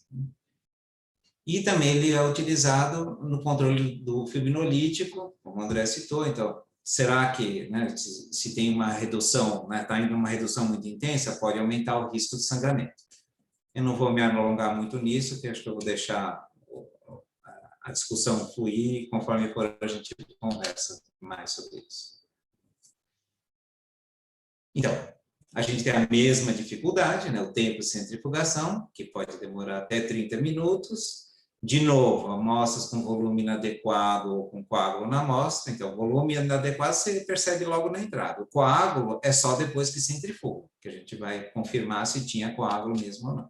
E também ele é utilizado no controle do fibrinolítico, como o André citou. Então, será que, né, se tem uma redução, né, está indo uma redução muito intensa, pode aumentar o risco de sangramento. Eu não vou me alongar muito nisso, porque acho que eu vou deixar a discussão fluir, conforme for a gente conversa mais sobre isso. Então, a gente tem a mesma dificuldade, né, o tempo de centrifugação, que pode demorar até 30 minutos. De novo, amostras com volume inadequado ou com coágulo na amostra. Então, volume inadequado você percebe logo na entrada. O coágulo é só depois que centrifuga, que a gente vai confirmar se tinha coágulo mesmo ou não.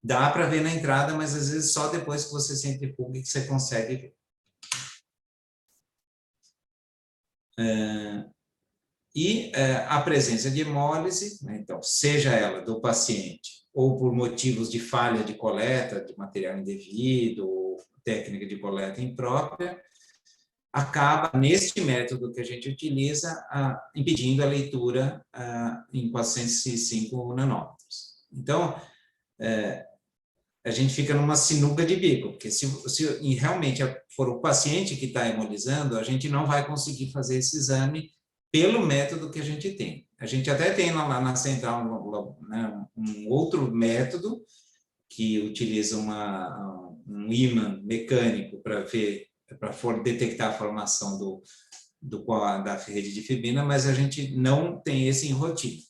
Dá para ver na entrada, mas às vezes só depois que você centrifuga que você consegue ver. A presença de hemólise, né, então, seja ela do paciente ou por motivos de falha de coleta, de material indevido, ou técnica de coleta imprópria, acaba, neste método que a gente utiliza, impedindo a leitura em 405 nanômetros. Então, a gente fica numa sinuca de bico, porque se realmente for o paciente que está hemolizando, a gente não vai conseguir fazer esse exame pelo método que a gente tem. A gente até tem lá na central, né, um outro método que utiliza um ímã mecânico para detectar a formação da rede de fibrina, mas a gente não tem esse em rotina.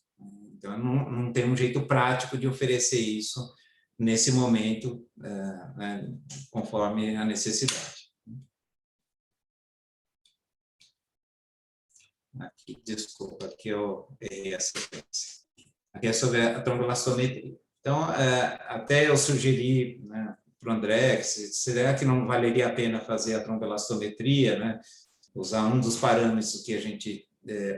Então, não tem um jeito prático de oferecer isso nesse momento, né, conforme a necessidade. Aqui, desculpa, aqui eu errei a sequência. Aqui é sobre a trombelastometria. Então, até eu sugeri, né, para o André, será que não valeria a pena fazer a trombelastometria, né, usar um dos parâmetros que a gente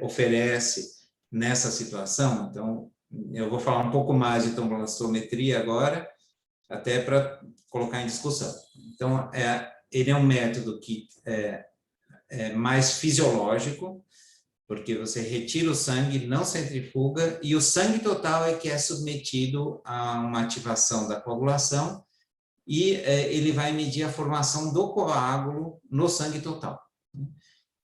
oferece nessa situação? Então, eu vou falar um pouco mais de trombelastometria agora, até para colocar em discussão. Então, ele é um método que é mais fisiológico, porque você retira o sangue, não centrifuga, e o sangue total é que é submetido a uma ativação da coagulação, e ele vai medir a formação do coágulo no sangue total.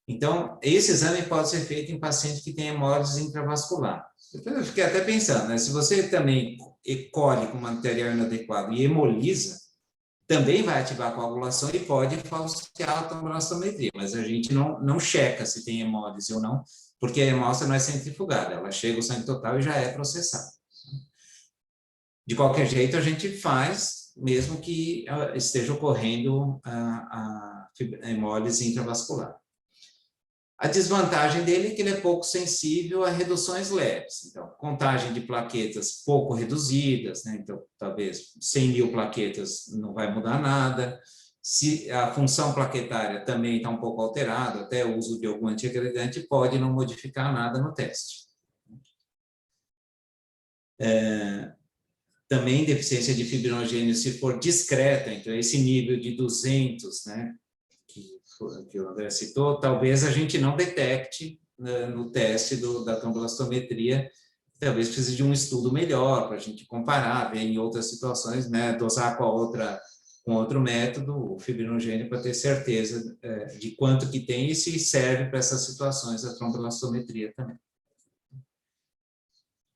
Então, esse exame pode ser feito em pacientes que têm hemólise intravascular. Eu fiquei até pensando, né, se você também colhe com material inadequado e hemoliza, também vai ativar a coagulação e pode falsear a trombelastometria, mas a gente não checa se tem hemólise ou não, porque a amostra não é centrifugada, ela chega ao sangue total e já é processada. De qualquer jeito, a gente faz, mesmo que esteja ocorrendo a hemólise intravascular. A desvantagem dele é que ele é pouco sensível a reduções leves. Então, contagem de plaquetas pouco reduzidas, né? Então, talvez 100.000 plaquetas não vai mudar nada. Se a função plaquetária também está um pouco alterada, até o uso de algum antiagregante pode não modificar nada no teste. Também deficiência de fibrinogênio, se for discreta, então esse nível de 200, né, que o André citou, talvez a gente não detecte no teste da tromblastometria. Talvez precise de um estudo melhor para a gente comparar, ver em outras situações, né, dosar com outro método, o fibrinogênio, para ter certeza de quanto que tem e se serve para essas situações a tromblastometria também.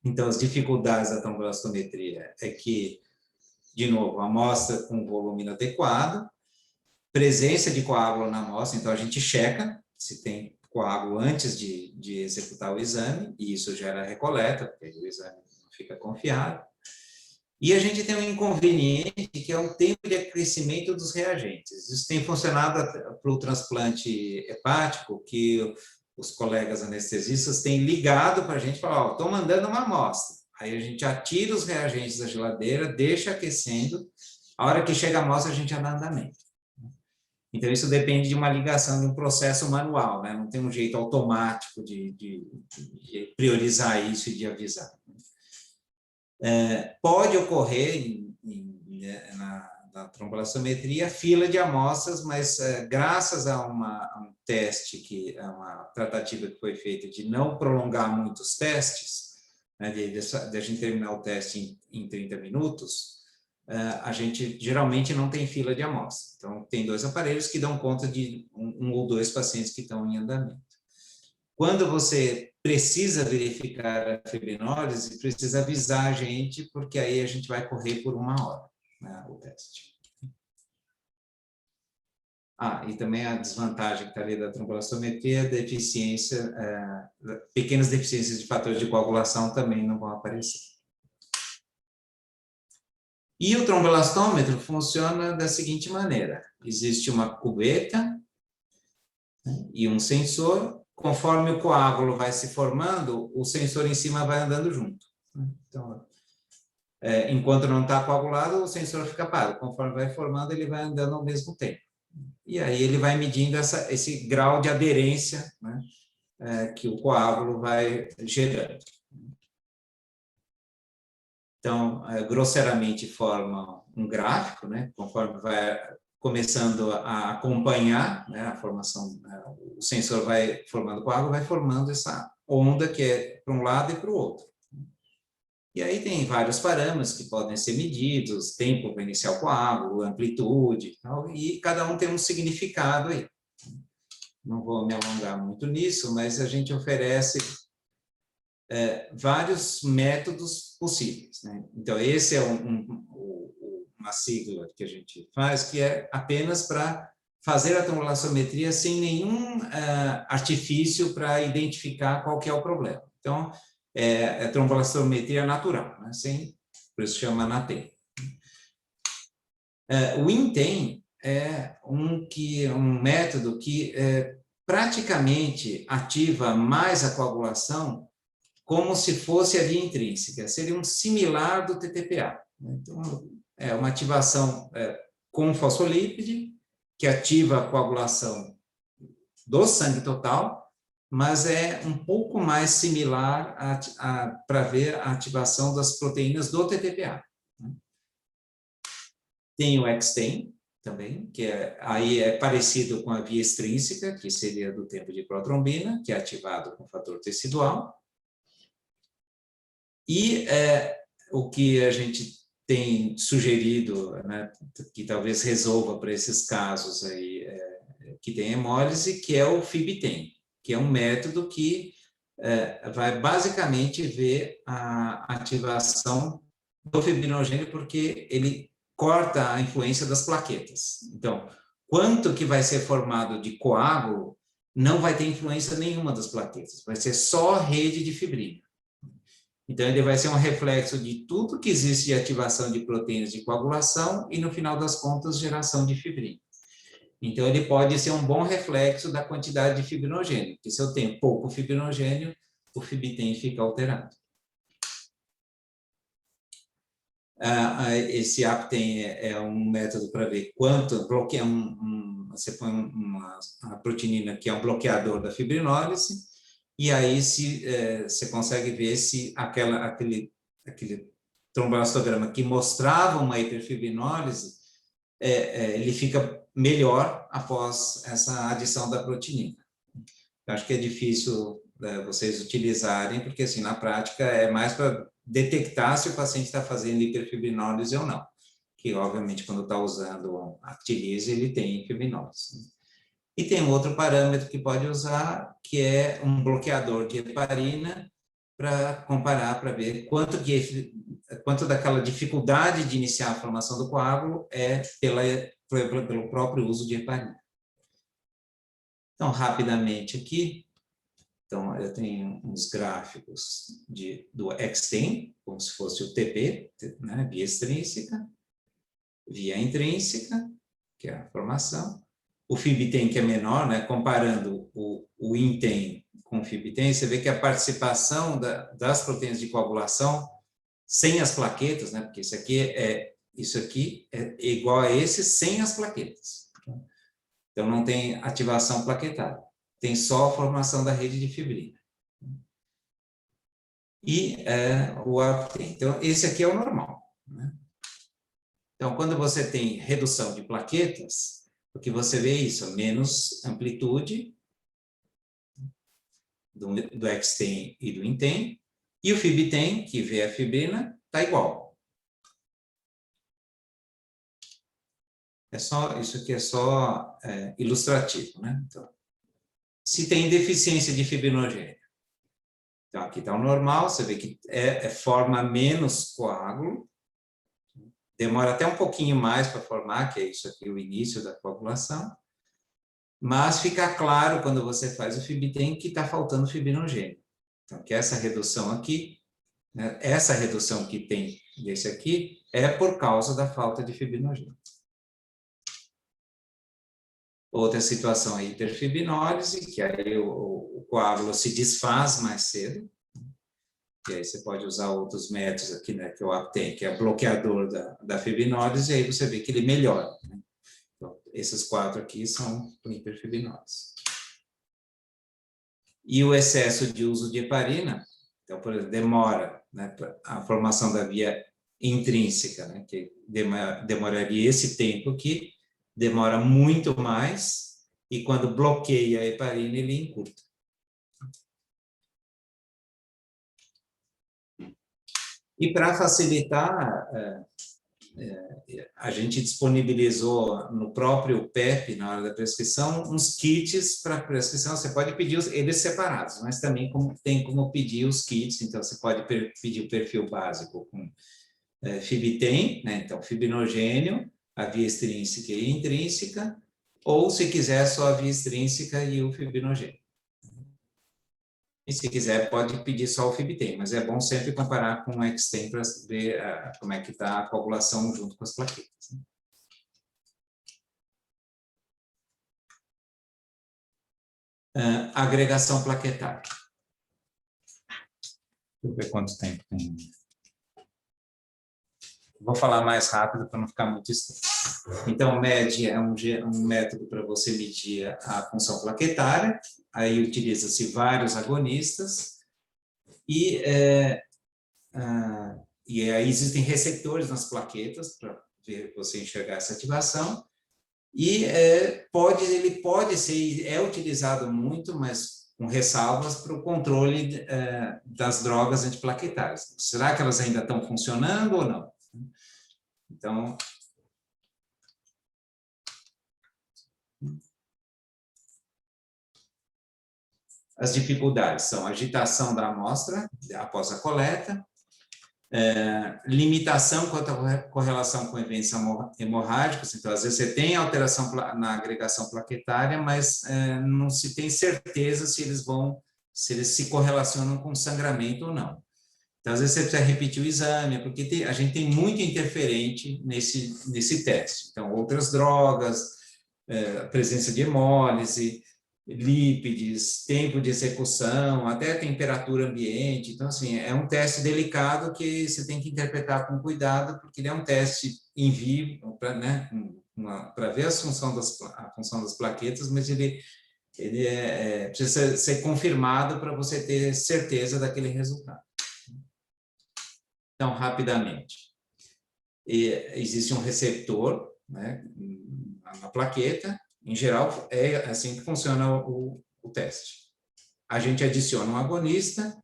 Então, as dificuldades da tromblastometria é que, de novo, amostra com volume inadequado, presença de coágulo na amostra, então a gente checa se tem coágulo antes de executar o exame, e isso gera recoleta, porque o exame não fica confiável. E a gente tem um inconveniente, que é o tempo de acrescimento dos reagentes. Isso tem funcionado para o transplante hepático, que os colegas anestesistas têm ligado para a gente e falam, estou mandando uma amostra. Aí a gente atira os reagentes da geladeira, deixa aquecendo, a hora que chega a amostra a gente já dá andamento. Então, isso depende de uma ligação, de um processo manual, né? Não tem um jeito automático de priorizar isso e de avisar. Pode ocorrer na tromblastometria fila de amostras, mas graças a um teste, a uma tratativa que foi feita de não prolongar muitos testes, né, de a gente terminar o teste em 30 minutos, a gente geralmente não tem fila de amostra. Então, tem 2 aparelhos que dão conta de um ou 2 pacientes que estão em andamento. Quando você precisa verificar a fibrinólise, precisa avisar a gente, porque aí a gente vai correr por 1 hora, né, o teste. E também a desvantagem que está ali da tromblastometria, deficiência, pequenas deficiências de fatores de coagulação também não vão aparecer. E o trombolastômetro funciona da seguinte maneira: existe uma cubeta, né, e um sensor. Conforme o coágulo vai se formando, o sensor em cima vai andando junto. Então, enquanto não está coagulado, o sensor fica parado. Conforme vai formando, ele vai andando ao mesmo tempo. E aí ele vai medindo esse grau de aderência, né, que o coágulo vai gerando. Então, grosseiramente forma um gráfico, né, conforme vai começando a acompanhar, né, a formação, o sensor vai formando coágulo, vai formando essa onda que é para um lado e para o outro. E aí tem vários parâmetros que podem ser medidos, tempo para iniciar o coágulo, amplitude, e cada um tem um significado aí. Não vou me alongar muito nisso, mas a gente oferece vários métodos possíveis, né? Então, esse é uma sigla que a gente faz, que é apenas para fazer a tromblastometria sem nenhum artifício para identificar qual que é o problema. Então, é tromblastometria natural, né? Por isso chama NATEM. O INTEM é um método que praticamente ativa mais a coagulação como se fosse a via intrínseca, seria um similar do TTPA. Então, é uma ativação com fosfolípide, que ativa a coagulação do sangue total, mas é um pouco mais similar para ver a ativação das proteínas do TTPA. Tem o XTEM também, que aí é parecido com a via extrínseca, que seria do tempo de protrombina, que é ativado com fator tecidual. E o que a gente tem sugerido, né, que talvez resolva para esses casos aí, que tem hemólise, que é o FibTEM, que é um método que vai basicamente ver a ativação do fibrinogênio, porque ele corta a influência das plaquetas. Então, quanto que vai ser formado de coágulo não vai ter influência nenhuma das plaquetas, vai ser só rede de fibrina. Então, ele vai ser um reflexo de tudo que existe de ativação de proteínas de coagulação e, no final das contas, geração de fibrina. Então, ele pode ser um bom reflexo da quantidade de fibrinogênio, porque se eu tenho pouco fibrinogênio, o FibTEM fica alterado. Esse APTEM é um método para ver quanto bloqueia você põe uma proteinina que é um bloqueador da fibrinólise, e aí você consegue ver se aquele tromboelastograma que mostrava uma hiperfibrinólise, ele fica melhor após essa adição da proteinina. Eu acho que é difícil vocês utilizarem, porque assim, na prática é mais para detectar se o paciente está fazendo hiperfibrinólise ou não, que obviamente quando está usando Actilise ele tem fibrinólise, né? E tem um outro parâmetro que pode usar, que é um bloqueador de heparina, para comparar, para ver quanto daquela dificuldade de iniciar a formação do coágulo é pelo próprio uso de heparina. Então, rapidamente aqui, então, eu tenho uns gráficos do Xtem, como se fosse o TP, né, via extrínseca, via intrínseca, que é a formação, o FibTem, que é menor, né, comparando o INTEM com o FibTem, você vê que a participação das proteínas de coagulação sem as plaquetas, né, porque isso aqui é igual a esse sem as plaquetas. Então, não tem ativação plaquetária, tem só a formação da rede de fibrina. E o APTEM. Então, esse aqui é o normal, né? Então, quando você tem redução de plaquetas, o que você vê é isso, menos amplitude do Xtem e do INTEM, e o FibTem, que vê a fibrina, está igual. Isso aqui é só ilustrativo, né? Então, se tem deficiência de fibrinogênio. Então, aqui está o normal, você vê que forma menos coágulo, demora até um pouquinho mais para formar, que é isso aqui, o início da coagulação, mas fica claro quando você faz o FibTem que está faltando fibrinogênio. Então, que essa redução aqui, né, essa redução que tem desse aqui, é por causa da falta de fibrinogênio. Outra situação é hiperfibrinólise, que aí o coágulo se desfaz mais cedo, e aí você pode usar outros métodos aqui, né, que o APTEM, que é bloqueador da fibrinólise, e aí você vê que ele melhora, né? Então, esses 4 aqui são hiperfibrinólise. E o excesso de uso de heparina, então, por exemplo, demora, né, a formação da via intrínseca, né, que demoraria esse tempo aqui, demora muito mais, e quando bloqueia a heparina, ele encurta. E para facilitar, a gente disponibilizou no próprio PEP, na hora da prescrição, uns kits para prescrição. Você pode pedir eles separados, mas também tem como pedir os kits. Então, você pode pedir o perfil básico com FibTem, né? Então, fibrinogênio, a via extrínseca e intrínseca, ou, se quiser, só a via extrínseca e o fibrinogênio. E, se quiser, pode pedir só o FibTem, mas é bom sempre comparar com o Xtem para ver como é que está a coagulação junto com as plaquetas, né? Agregação plaquetária. Deixa eu ver quanto tempo tem. Vou falar mais rápido para não ficar muito extenso. Então, MED é um método para você medir a função plaquetária. Aí utiliza-se vários agonistas e aí existem receptores nas plaquetas para você enxergar essa ativação. E ele pode ser, é utilizado muito, mas com ressalvas para o controle das drogas antiplaquetárias. Será que elas ainda estão funcionando ou não? Então, as dificuldades são agitação da amostra após a coleta, limitação quanto à correlação com eventos hemorrágicos. Então, às vezes você tem alteração na agregação plaquetária, mas não se tem certeza se eles se correlacionam com sangramento ou não. Então, às vezes você precisa repetir o exame, porque a gente tem muito interferente nesse teste. Então, outras drogas, a presença de hemólise, lípides, tempo de execução, até temperatura ambiente. Então, assim, é um teste delicado que você tem que interpretar com cuidado, porque ele é um teste in vivo, para ver a função das plaquetas, mas ele precisa ser confirmado para você ter certeza daquele resultado. Então, rapidamente, existe um receptor, né, na plaqueta. Em geral, é assim que funciona o teste. a gente adiciona um agonista,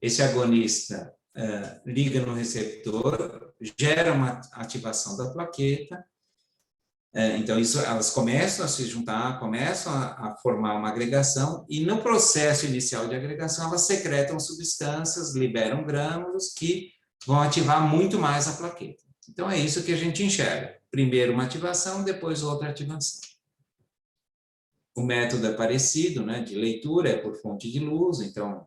esse agonista liga no receptor, gera uma ativação da plaqueta, então elas começam a se juntar, começam a formar uma agregação, e no processo inicial de agregação, elas secretam substâncias, liberam grânulos que vão ativar muito mais a plaqueta. Então, é isso que a gente enxerga. Primeiro uma ativação, depois outra ativação. O método é parecido, né, de leitura, é por fonte de luz, então,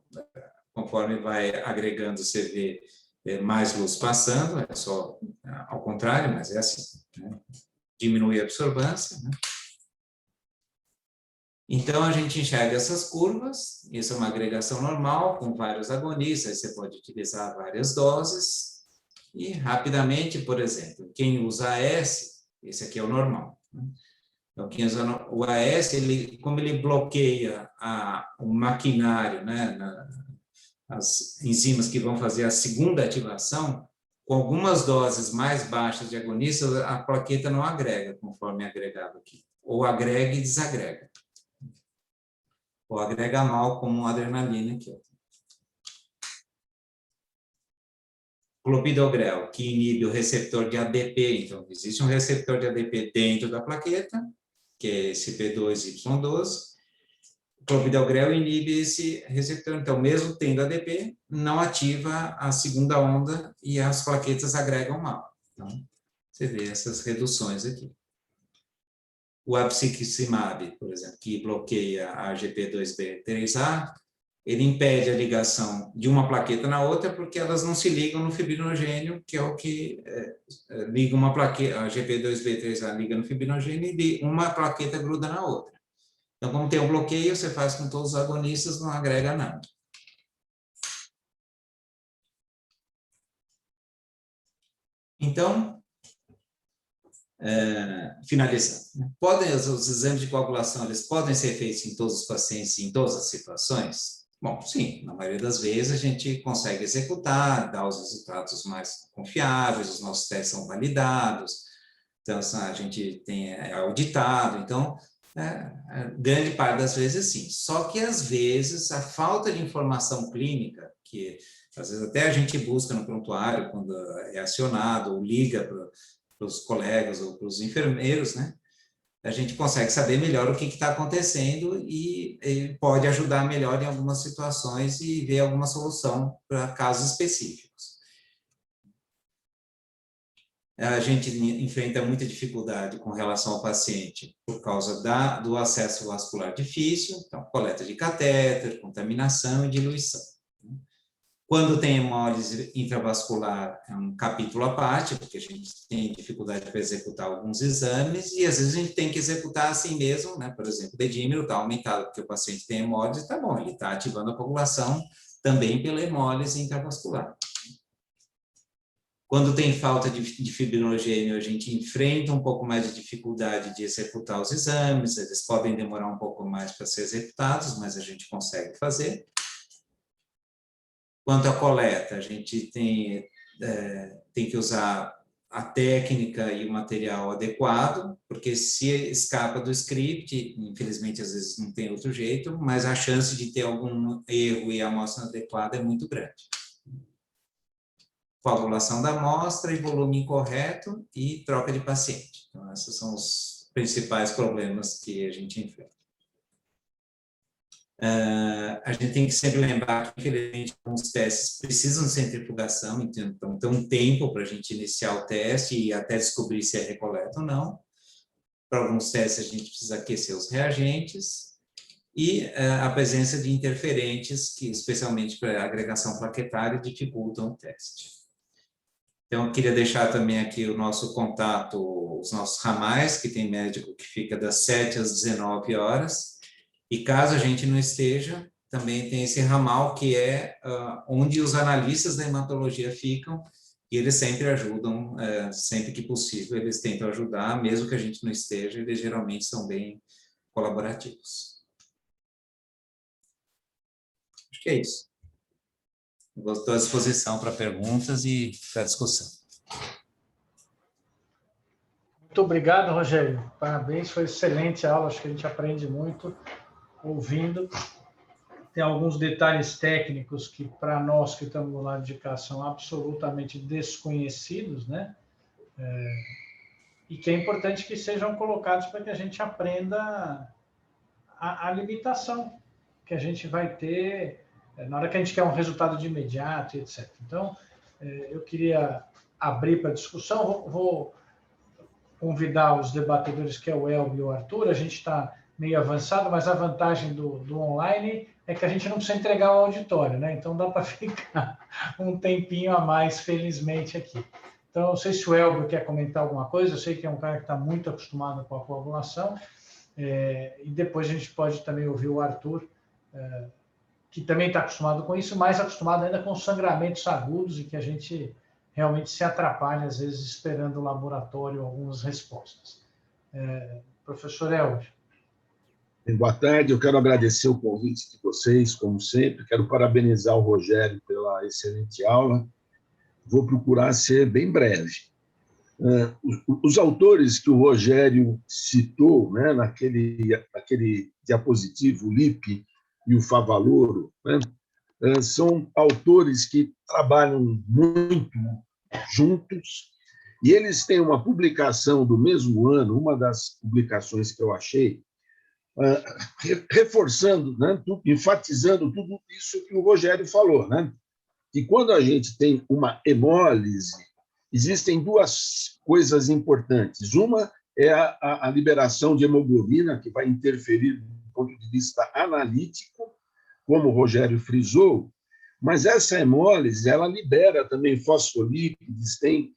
conforme vai agregando, você vê mais luz passando, é só ao contrário, mas é assim, né? Diminui a absorvância, né? Então, a gente enxerga essas curvas, isso é uma agregação normal, com vários agonistas, você pode utilizar várias doses, e rapidamente, por exemplo, quem usa AS, esse aqui é o normal, né? Então, quem usa o AS, como ele bloqueia o maquinário, né, as enzimas que vão fazer a segunda ativação, com algumas doses mais baixas de agonistas, a plaqueta não agrega, conforme é agregado aqui. Ou agrega e desagrega. Ou agrega mal, como a adrenalina aqui. Clopidogrel, que inibe o receptor de ADP. Então, existe um receptor de ADP dentro da plaqueta, que é esse P2Y12. O clopidogrel inibe esse receptor. Então, mesmo tendo ADP, não ativa a segunda onda e as plaquetas agregam mal. Então, você vê essas reduções aqui. O abciximab, por exemplo, que bloqueia a GP2B3A, ele impede a ligação de uma plaqueta na outra porque elas não se ligam no fibrinogênio, que é o que liga uma plaqueta, a GP2B3A liga no fibrinogênio e uma plaqueta gruda na outra. Então, como tem um bloqueio, você faz com todos os agonistas, não agrega nada. Então, finalizando, os exames de coagulação, eles podem ser feitos em todos os pacientes, em todas as situações? Bom, sim, na maioria das vezes a gente consegue executar, dar os resultados mais confiáveis, os nossos testes são validados, então a gente é auditado, então, grande parte das vezes sim. Só que às vezes a falta de informação clínica, que às vezes até a gente busca no prontuário quando é acionado, ou liga para os colegas ou para os enfermeiros, né? A gente consegue saber melhor o que está acontecendo e pode ajudar melhor em algumas situações e ver alguma solução para casos específicos. A gente enfrenta muita dificuldade com relação ao paciente por causa do acesso vascular difícil, então coleta de catéter, contaminação e diluição. Quando tem hemólise intravascular, é um capítulo à parte, porque a gente tem dificuldade para executar alguns exames, e às vezes a gente tem que executar assim mesmo, né? Por exemplo, o dedímero está aumentado porque o paciente tem hemólise, está bom, ele está ativando a coagulação também pela hemólise intravascular. Quando tem falta de fibrinogênio, a gente enfrenta um pouco mais de dificuldade de executar os exames, eles podem demorar um pouco mais para ser executados, mas a gente consegue fazer. Quanto à coleta, a gente tem que usar a técnica e o material adequado, porque se escapa do script, infelizmente às vezes não tem outro jeito, mas a chance de ter algum erro e a amostra adequada é muito grande. Coagulação da amostra e volume incorreto e troca de paciente. Então, esses são os principais problemas que a gente enfrenta. A gente tem que sempre lembrar que, infelizmente, alguns testes precisam de centrifugação, então tem um tempo para a gente iniciar o teste e até descobrir se é recoleta ou não. Para alguns testes, a gente precisa aquecer os reagentes e a presença de interferentes, que, especialmente para a agregação plaquetária, dificultam o teste. Então, eu queria deixar também aqui o nosso contato, os nossos ramais, que tem médico que fica das 7 às 19 horas, e caso a gente não esteja, também tem esse ramal que é onde os analistas da hematologia ficam, e eles sempre ajudam, sempre que possível, eles tentam ajudar, mesmo que a gente não esteja, eles geralmente são bem colaborativos. Acho que é isso. Estou à disposição para perguntas e para discussão. Muito obrigado, Rogério. Parabéns, foi excelente a aula, acho que a gente aprende muito ouvindo. tem alguns detalhes técnicos que, para nós que estamos lá de cá, são absolutamente desconhecidos, né? E que é importante que sejam colocados para que a gente aprenda a limitação que a gente vai ter na hora que a gente quer um resultado de imediato, etc. Então, eu queria abrir para discussão, vou convidar os debatedores, que é o Elvio e o Arthur. A gente está meio avançado, mas a vantagem do online é que a gente não precisa entregar o auditório, né? Então dá para ficar um tempinho a mais, felizmente, aqui. Então, não sei se o Elvio quer comentar alguma coisa, eu sei que é um cara que está muito acostumado com a coagulação, e depois a gente pode também ouvir o Arthur, que também está acostumado com isso, mais acostumado ainda com sangramentos agudos, e que a gente realmente se atrapalha, às vezes, esperando o laboratório algumas respostas. Professor Elvio. Boa tarde, eu quero agradecer o convite de vocês, como sempre, quero parabenizar o Rogério pela excelente aula, vou procurar ser bem breve. Os autores que o Rogério citou, né, naquele diapositivo, o Lippe e o Favaloro, né, são autores que trabalham muito juntos, e eles têm uma publicação do mesmo ano, uma das publicações que eu achei, reforçando, né, enfatizando tudo isso que o Rogério falou, né, que quando a gente tem uma hemólise, existem duas coisas importantes. Uma é a liberação de hemoglobina, que vai interferir do ponto de vista analítico, como o Rogério frisou, mas essa hemólise ela libera também fosfolípides, tem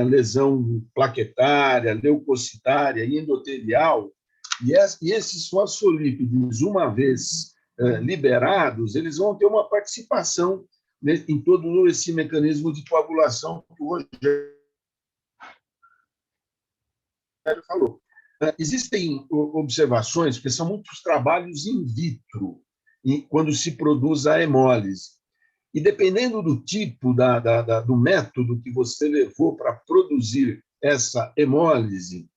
lesão plaquetária, leucocitária e endotelial, e esses fosfolípides, uma vez liberados, eles vão ter uma participação em todo esse mecanismo de coagulação que o Rogério falou. Existem observações, porque são muitos trabalhos in vitro, quando se produz a hemólise. E dependendo do tipo, do método que você levou para produzir essa hemólise,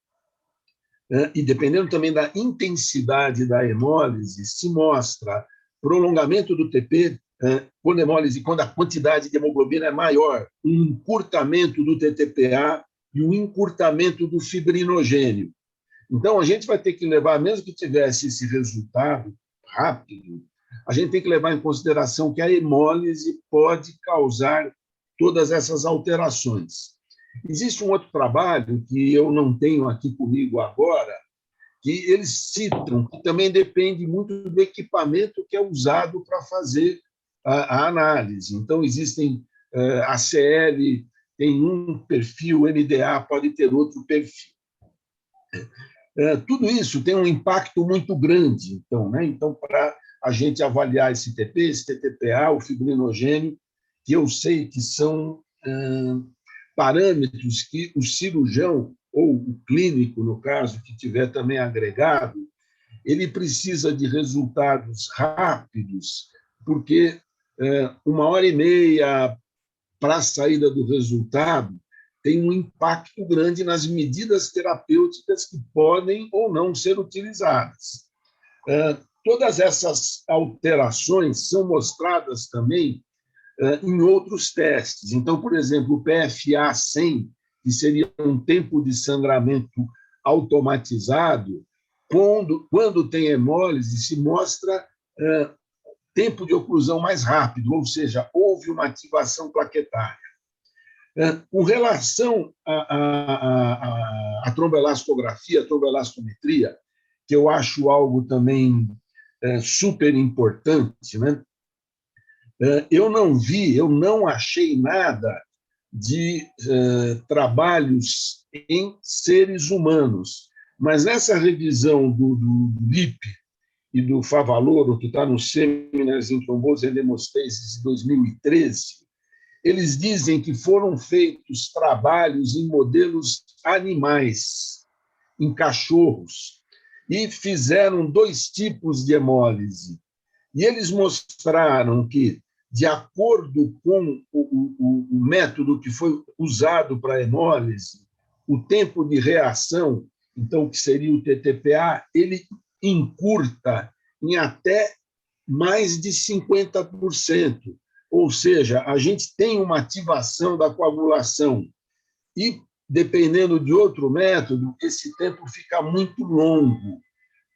e dependendo também da intensidade da hemólise, se mostra prolongamento do TP, quando a quantidade de hemoglobina é maior, um encurtamento do TTPA e um encurtamento do fibrinogênio. Então, a gente vai ter que levar, mesmo que tivesse esse resultado rápido, a gente tem que levar em consideração que a hemólise pode causar todas essas alterações. Existe um outro trabalho que eu não tenho aqui comigo agora, que eles citam, que também depende muito do equipamento que é usado para fazer a análise. Então, existem ACL, tem um perfil, MDA pode ter outro perfil. Tudo isso tem um impacto muito grande, então, né? Então, para a gente avaliar esse TP, esse TTPA, o fibrinogênio, que eu sei que são parâmetros que o cirurgião, ou o clínico, no caso, que tiver também agregado, ele precisa de resultados rápidos, porque 1h30 para a saída do resultado tem um impacto grande nas medidas terapêuticas que podem ou não ser utilizadas. Todas essas alterações são mostradas também em outros testes. Então, por exemplo, o PFA 100, que seria um tempo de sangramento automatizado, quando tem hemólise, se mostra tempo de oclusão mais rápido, ou seja, houve uma ativação plaquetária. Com relação à tromboelastografia, à tromboelastometria, que eu acho algo também super importante, né? Eu não achei nada de trabalhos em seres humanos, mas nessa revisão do Lippe e do Favaloro, que está no Seminars in Thrombose and Hemostasis de 2013, eles dizem que foram feitos trabalhos em modelos animais, em cachorros, e fizeram 2 tipos de hemólise. E eles mostraram que, de acordo com o método que foi usado para a hemólise, o tempo de reação, então, que seria o TTPA, ele encurta em até mais de 50%. Ou seja, a gente tem uma ativação da coagulação e, dependendo de outro método, esse tempo fica muito longo.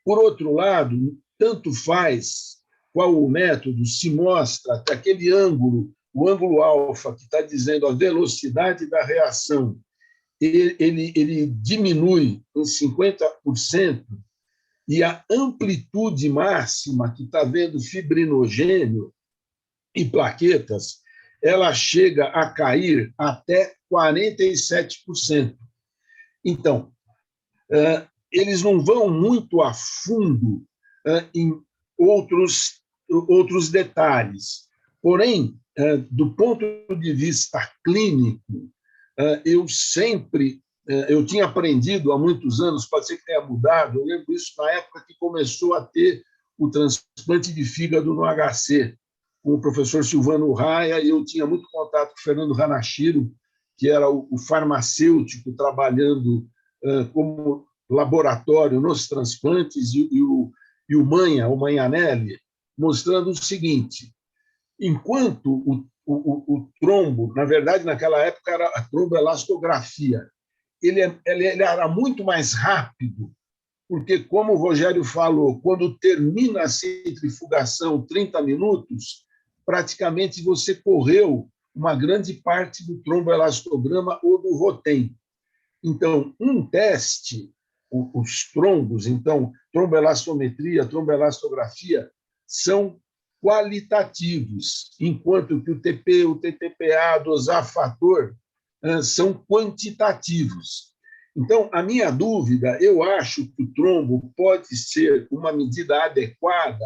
Por outro lado, tanto faz qual o método, se mostra que aquele ângulo, o ângulo alfa, que está dizendo a velocidade da reação, ele diminui em 50%, e a amplitude máxima, que está vendo fibrinogênio e plaquetas, ela chega a cair até 47%. Então, eles não vão muito a fundo em outros detalhes. Porém, do ponto de vista clínico, eu tinha aprendido há muitos anos, pode ser que tenha mudado, eu lembro isso na época que começou a ter o transplante de fígado no HC, com o professor Silvano Raia, e eu tinha muito contato com o Fernando Hanashiro, que era o farmacêutico trabalhando como laboratório nos transplantes, e o Manhanelli, mostrando o seguinte: enquanto o trombo, na verdade, naquela época era a tromboelastografia, ele era muito mais rápido, porque, como o Rogério falou, quando termina a centrifugação, 30 minutos, praticamente você correu uma grande parte do tromboelastograma ou do ROTEM. Então, um teste, os trombos, então, tromboelastometria, tromboelastografia, são qualitativos, enquanto que o TP, o TTPA, dosar fator, são quantitativos. Então, a minha dúvida, eu acho que o trombo pode ser uma medida adequada,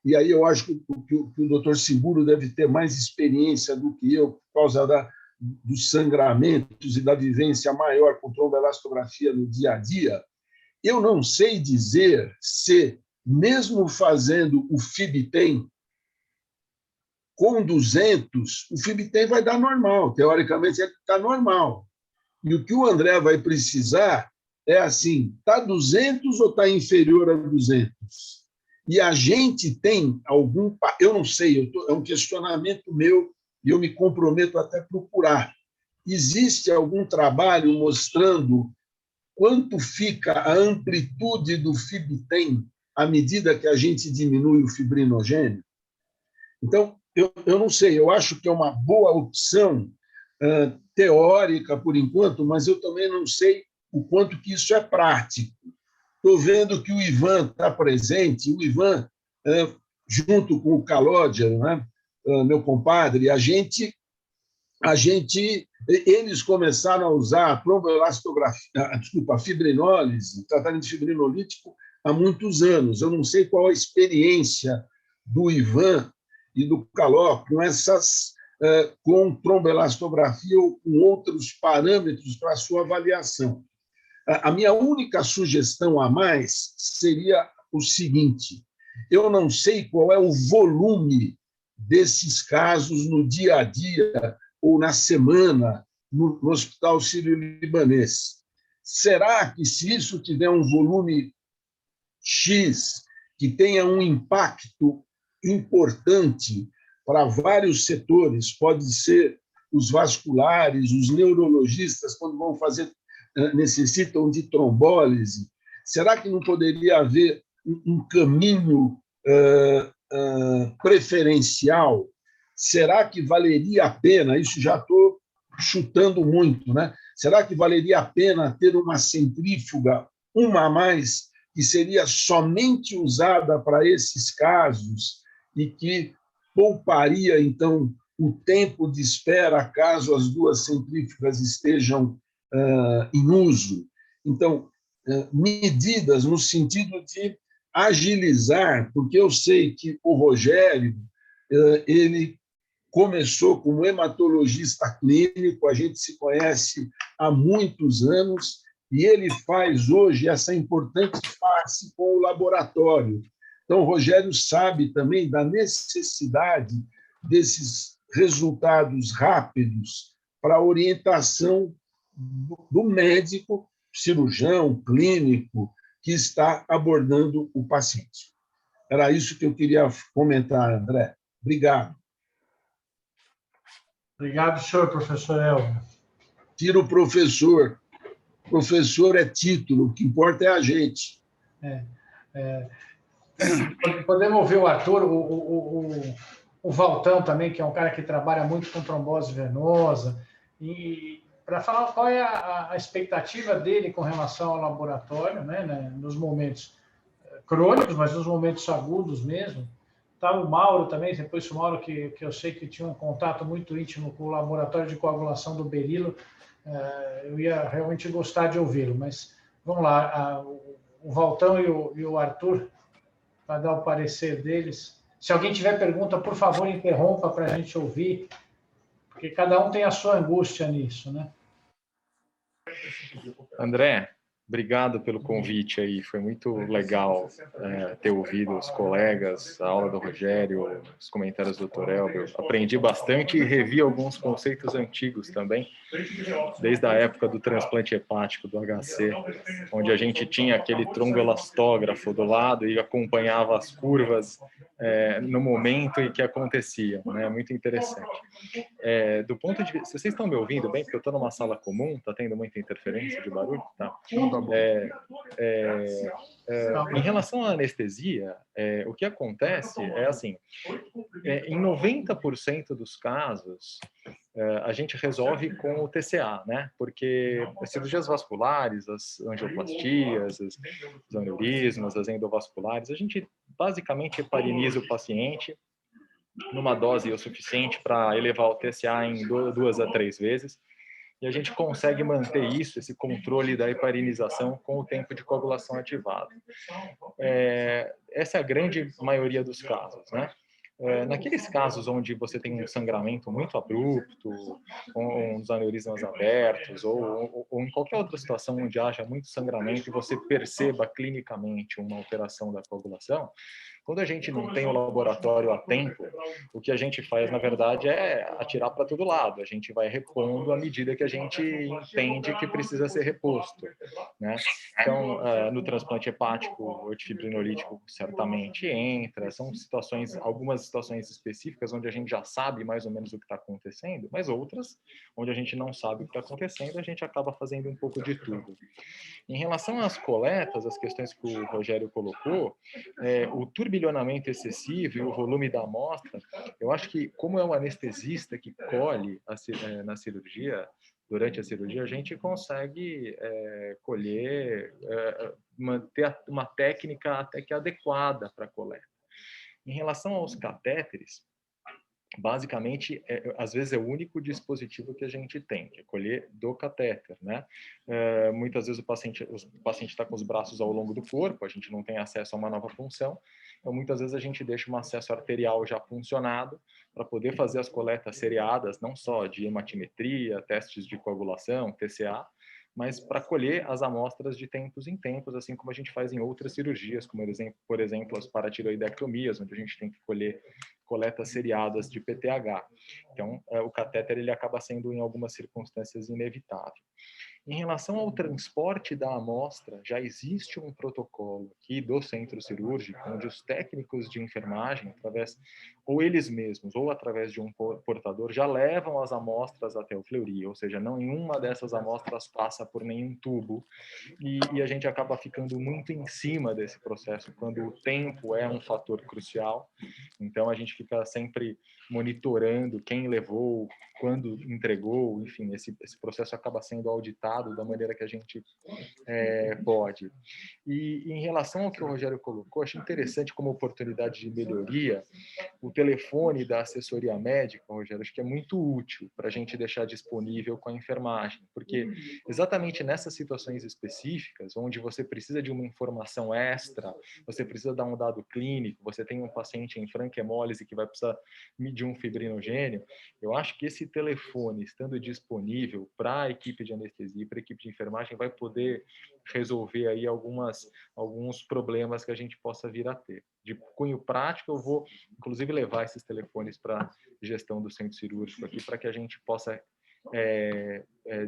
e aí eu acho que o doutor Seguro deve ter mais experiência do que eu, por causa dos sangramentos e da vivência maior com tromboelastografia no dia a dia. Eu não sei dizer se, mesmo fazendo o FIBTEM com 200, o FIBTEM vai dar normal, teoricamente ele está normal. E o que o André vai precisar é assim, está 200 ou está inferior a 200? E a gente tem algum... Eu não sei, é um questionamento meu e eu me comprometo até a procurar. Existe algum trabalho mostrando quanto fica a amplitude do FIBTEM à medida que a gente diminui o fibrinogênio? Então, eu não sei, eu acho que é uma boa opção teórica, por enquanto, mas eu também não sei o quanto que isso é prático. Estou vendo que o Ivan está presente, o Ivan, junto com o Calódia, né, meu compadre, eles começaram a usar a tromboelastografia, a fibrinólise, tratamento de fibrinolítico, há muitos anos. Eu não sei qual a experiência do Ivan e do Caló com tromboelastografia ou com outros parâmetros para a sua avaliação. A minha única sugestão a mais seria o seguinte: eu não sei qual é o volume desses casos no dia a dia ou na semana no Hospital Sírio-Libanês. Será que, se isso tiver um volume X, que tenha um impacto importante para vários setores, pode ser os vasculares, os neurologistas, quando vão fazer, necessitam de trombólise, será que não poderia haver um caminho preferencial? Será que valeria a pena, isso já estou chutando muito, né? Será que valeria a pena ter uma centrífuga, uma a mais, que seria somente usada para esses casos e que pouparia, então, o tempo de espera caso as duas centrífugas estejam em uso? Então, medidas no sentido de agilizar, porque eu sei que o Rogério, ele começou como hematologista clínico, a gente se conhece há muitos anos, e ele faz hoje essa importante face com o laboratório. Então, o Rogério sabe também da necessidade desses resultados rápidos para a orientação do médico, cirurgião, clínico, que está abordando o paciente. Era isso que eu queria comentar, André. Obrigado. Obrigado, senhor professor Elber. Tira o professor. Professor é título, o que importa é a gente. Podemos ouvir o Arthur, o Valtão também, que é um cara que trabalha muito com trombose venosa, e para falar qual é a expectativa dele com relação ao laboratório, né, nos momentos crônicos, mas nos momentos agudos mesmo. Tá o Mauro também, depois o Mauro, que eu sei que tinha um contato muito íntimo com o laboratório de coagulação do Berilo, eu ia realmente gostar de ouvi-lo, mas vamos lá, o Valtão e o Arthur, para dar o parecer deles. Se alguém tiver pergunta, por favor, interrompa para a gente ouvir, porque cada um tem a sua angústia nisso, né? André, obrigado pelo convite aí. Foi muito legal ter ouvido os colegas, a aula do Rogério, os comentários do Dr. Elber. Aprendi bastante e revi alguns conceitos antigos também, desde a época do transplante hepático, do HC, onde a gente tinha aquele tromboelastógrafo do lado e acompanhava as curvas no momento em que aconteciam, né? Muito interessante. Do ponto de vista, vocês estão me ouvindo bem? Porque eu estou numa sala comum, está tendo muita interferência de barulho? Tá. Em relação à anestesia, o que acontece é assim, em 90% dos casos, a gente resolve com o TCA, né? Porque as cirurgias vasculares, as angioplastias, os aneurismas, as endovasculares, a gente basicamente hepariniza o paciente numa dose o suficiente para elevar o TCA em 2 a 3 vezes, e a gente consegue manter isso, esse controle da heparinização com o tempo de coagulação ativado. Essa é a grande maioria dos casos, né? Naqueles casos onde você tem um sangramento muito abrupto, com os aneurismas abertos, ou em qualquer outra situação onde haja muito sangramento e você perceba clinicamente uma alteração da coagulação, quando a gente não tem o laboratório a tempo, o que a gente faz, na verdade, é atirar para todo lado. A gente vai repondo à medida que a gente entende que precisa ser reposto, né? Então, no transplante hepático, o antifibrinolítico certamente entra. São situações, algumas situações específicas onde a gente já sabe mais ou menos o que está acontecendo, mas outras onde a gente não sabe o que está acontecendo, a gente acaba fazendo um pouco de tudo. Em relação às coletas, as questões que o Rogério colocou, o turbilhonamento excessivo e o volume da amostra, eu acho que, como é um anestesista que colhe na cirurgia, durante a cirurgia, a gente consegue colher, manter uma técnica até que adequada para a coleta. Em relação aos catéteres, basicamente, às vezes é o único dispositivo que a gente tem, que é colher do catéter, né? Muitas vezes o paciente está com os braços ao longo do corpo, a gente não tem acesso a uma nova função, então muitas vezes a gente deixa um acesso arterial já funcionado para poder fazer as coletas seriadas, não só de hematimetria, testes de coagulação, TCA, mas para colher as amostras de tempos em tempos, assim como a gente faz em outras cirurgias, como por exemplo as paratiroidectomias, onde a gente tem que colher coletas seriadas de PTH. Então, o catéter ele acaba sendo, em algumas circunstâncias, inevitável. Em relação ao transporte da amostra, já existe um protocolo aqui do centro cirúrgico, onde os técnicos de enfermagem, ou eles mesmos, ou através de um portador, já levam as amostras até o Fleury, ou seja, nenhuma dessas amostras passa por nenhum tubo, e a gente acaba ficando muito em cima desse processo, quando o tempo é um fator crucial. Então, a gente fica sempre monitorando quem levou, quando entregou, enfim, esse processo acaba sendo auditado da maneira que a gente pode. E em relação ao que o Rogério colocou, achei interessante como oportunidade de melhoria o telefone da assessoria médica, Rogério, acho que é muito útil para a gente deixar disponível com a enfermagem, porque exatamente nessas situações específicas, onde você precisa de uma informação extra, você precisa dar um dado clínico, você tem um paciente em franquemólise que vai precisar medir um fibrinogênio, eu acho que esse telefone, estando disponível para a equipe de anestesia e para a equipe de enfermagem, vai poder resolver aí alguns problemas que a gente possa vir a ter. De cunho prático, eu vou, inclusive, levar esses telefones para a gestão do centro cirúrgico aqui, para que a gente possa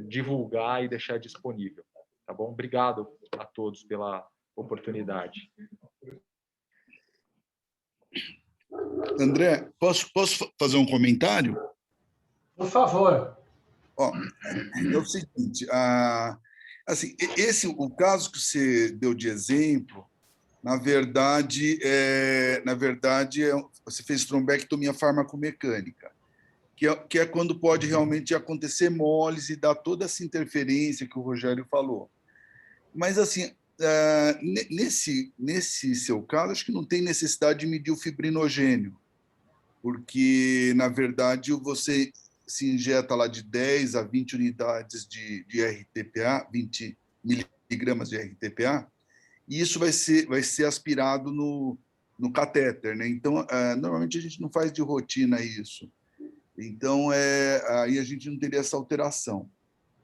divulgar e deixar disponível. Tá bom? Obrigado a todos pela oportunidade. André, posso fazer um comentário? Por favor. Ó, é o seguinte, assim, o caso que você deu de exemplo, na verdade, você fez trombectomia farmacomecânica, que é quando pode realmente acontecer hemólise e dar toda essa interferência que o Rogério falou. Mas, assim, nesse seu caso, acho que não tem necessidade de medir o fibrinogênio, porque, na verdade, você se injeta lá de 10 a 20 unidades de RTPA, 20 miligramas de RTPA, e isso vai ser aspirado no catéter, né? Então, normalmente a gente não faz de rotina isso. Então, aí a gente não teria essa alteração.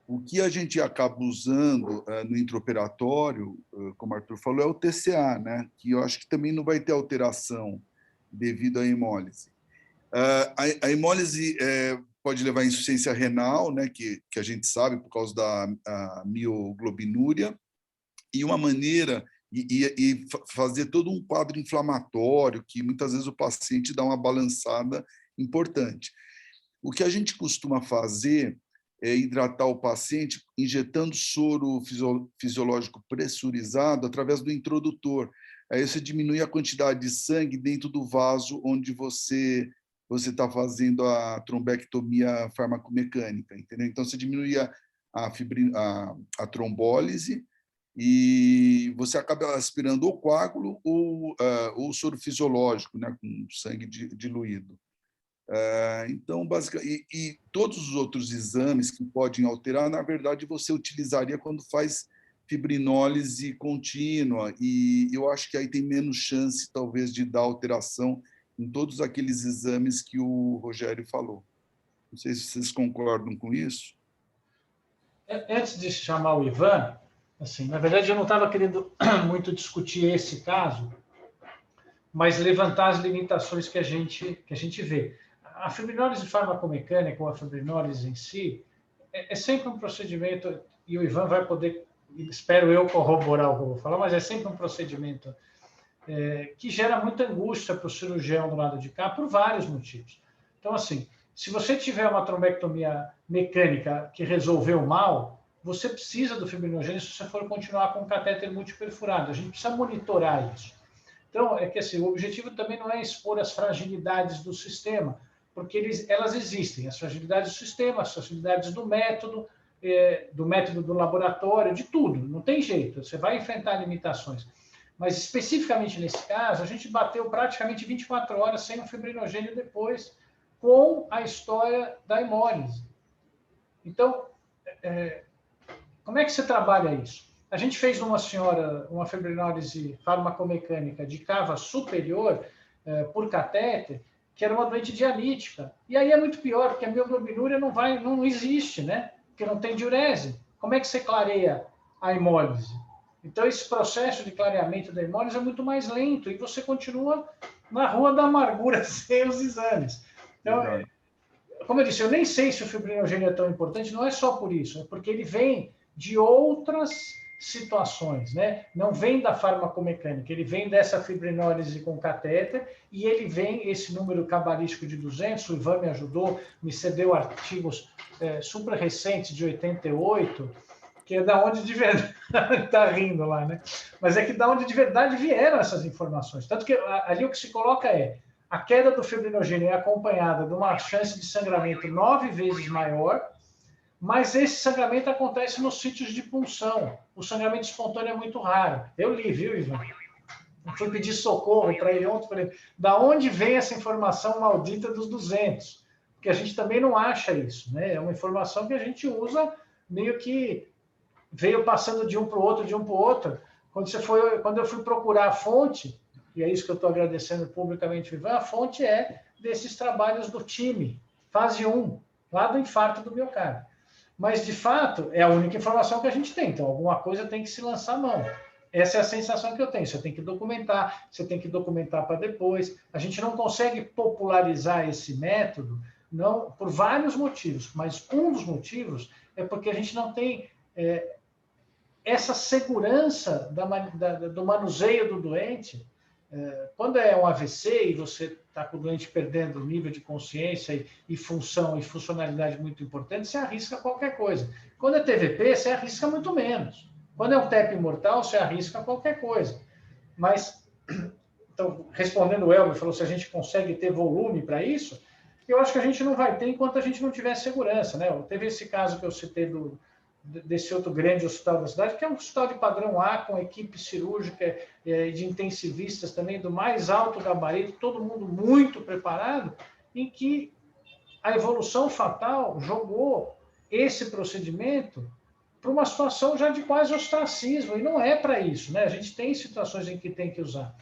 O que a gente acaba usando no intraoperatório, como o Arthur falou, é o TCA, né? Que eu acho que também não vai ter alteração devido à hemólise. A hemólise pode levar à insuficiência renal, né? Que a gente sabe por causa da mioglobinúria, e uma maneira e fazer todo um quadro inflamatório que muitas vezes o paciente dá uma balançada importante. O que a gente costuma fazer é hidratar o paciente injetando soro fisiológico pressurizado através do introdutor. Aí você diminui a quantidade de sangue dentro do vaso onde você está fazendo a trombectomia farmacomecânica, entendeu? Então, você diminui a trombólise e você acaba aspirando o coágulo ou o soro fisiológico, né, com sangue diluído. Então, basicamente, e todos os outros exames que podem alterar, na verdade, você utilizaria quando faz fibrinólise contínua, e eu acho que aí tem menos chance, talvez, de dar alteração em todos aqueles exames que o Rogério falou. Não sei se vocês concordam com isso. Antes de chamar o Ivan, assim, na verdade, eu não estava querendo muito discutir esse caso, mas levantar as limitações que a gente vê. A fibrinólise farmacomecânica, ou a fibrinólise em si, é sempre um procedimento, e o Ivan vai poder, espero eu, corroborar o que eu vou falar, mas é sempre um procedimento que gera muita angústia para o cirurgião do lado de cá, por vários motivos. Então, assim, se você tiver uma trombectomia mecânica que resolveu mal, você precisa do fibrinogênio se você for continuar com um catéter multiperfurado. A gente precisa monitorar isso. Então, é que assim, o objetivo também não é expor as fragilidades do sistema, porque elas existem, as fragilidades do sistema, as fragilidades do método do laboratório, de tudo, não tem jeito, você vai enfrentar limitações. Mas, especificamente nesse caso, a gente bateu praticamente 24 horas sem o fibrinogênio depois, com a história da hemólise. Então, como é que você trabalha isso? A gente fez numa senhora uma fibrinólise farmacomecânica de cava superior por catéter, que era uma doente dialítica. E aí é muito pior, porque a mioglobinúria não existe, né? Porque não tem diurese. Como é que você clareia a hemólise? Então, esse processo de clareamento da hemólise é muito mais lento e você continua na rua da amargura sem os exames. Então, como eu disse, eu nem sei se o fibrinogênio é tão importante, não é só por isso, é porque ele vem de outras situações, né? Não vem da farmacomecânica, ele vem dessa fibrinólise com catéter e ele vem, esse número cabalístico de 200, o Ivan me ajudou, me cedeu artigos super recentes de 88, que é da onde de verdade está rindo lá, né? Mas é que da onde de verdade vieram essas informações. Tanto que ali o que se coloca é a queda do fibrinogênio é acompanhada de uma chance de sangramento 9 vezes maior, mas esse sangramento acontece nos sítios de punção. O sangramento espontâneo é muito raro. Eu li, viu, Ivan? Eu fui pedir socorro para ele ontem, falei, da onde vem essa informação maldita dos 200? Porque a gente também não acha isso, né? É uma informação que a gente usa meio que veio passando de um para o outro, de um para o outro. Quando eu fui procurar a fonte, e é isso que eu estou agradecendo publicamente, Ivan, a fonte é desses trabalhos do time, fase 1, lá do infarto do miocárdio. Mas, de fato, é a única informação que a gente tem, então alguma coisa tem que se lançar a mão. Essa é a sensação que eu tenho, você tem que documentar para depois. A gente não consegue popularizar esse método, não por vários motivos, mas um dos motivos é porque a gente não tem essa segurança do manuseio do doente Quando é um AVC e você está com o doente perdendo nível de consciência e função e funcionalidade muito importante, você arrisca qualquer coisa. Quando é TVP, você arrisca muito menos. Quando é um TEP mortal, você arrisca qualquer coisa. Mas, então, respondendo o Elber, falou se a gente consegue ter volume para isso, eu acho que a gente não vai ter enquanto a gente não tiver segurança, né? Teve esse caso que eu citei desse outro grande hospital da cidade, que é um hospital de padrão A, com equipe cirúrgica de intensivistas também, do mais alto gabarito, todo mundo muito preparado, em que a evolução fatal jogou esse procedimento para uma situação já de quase ostracismo, e não é para isso, né? A gente tem situações em que tem que usar.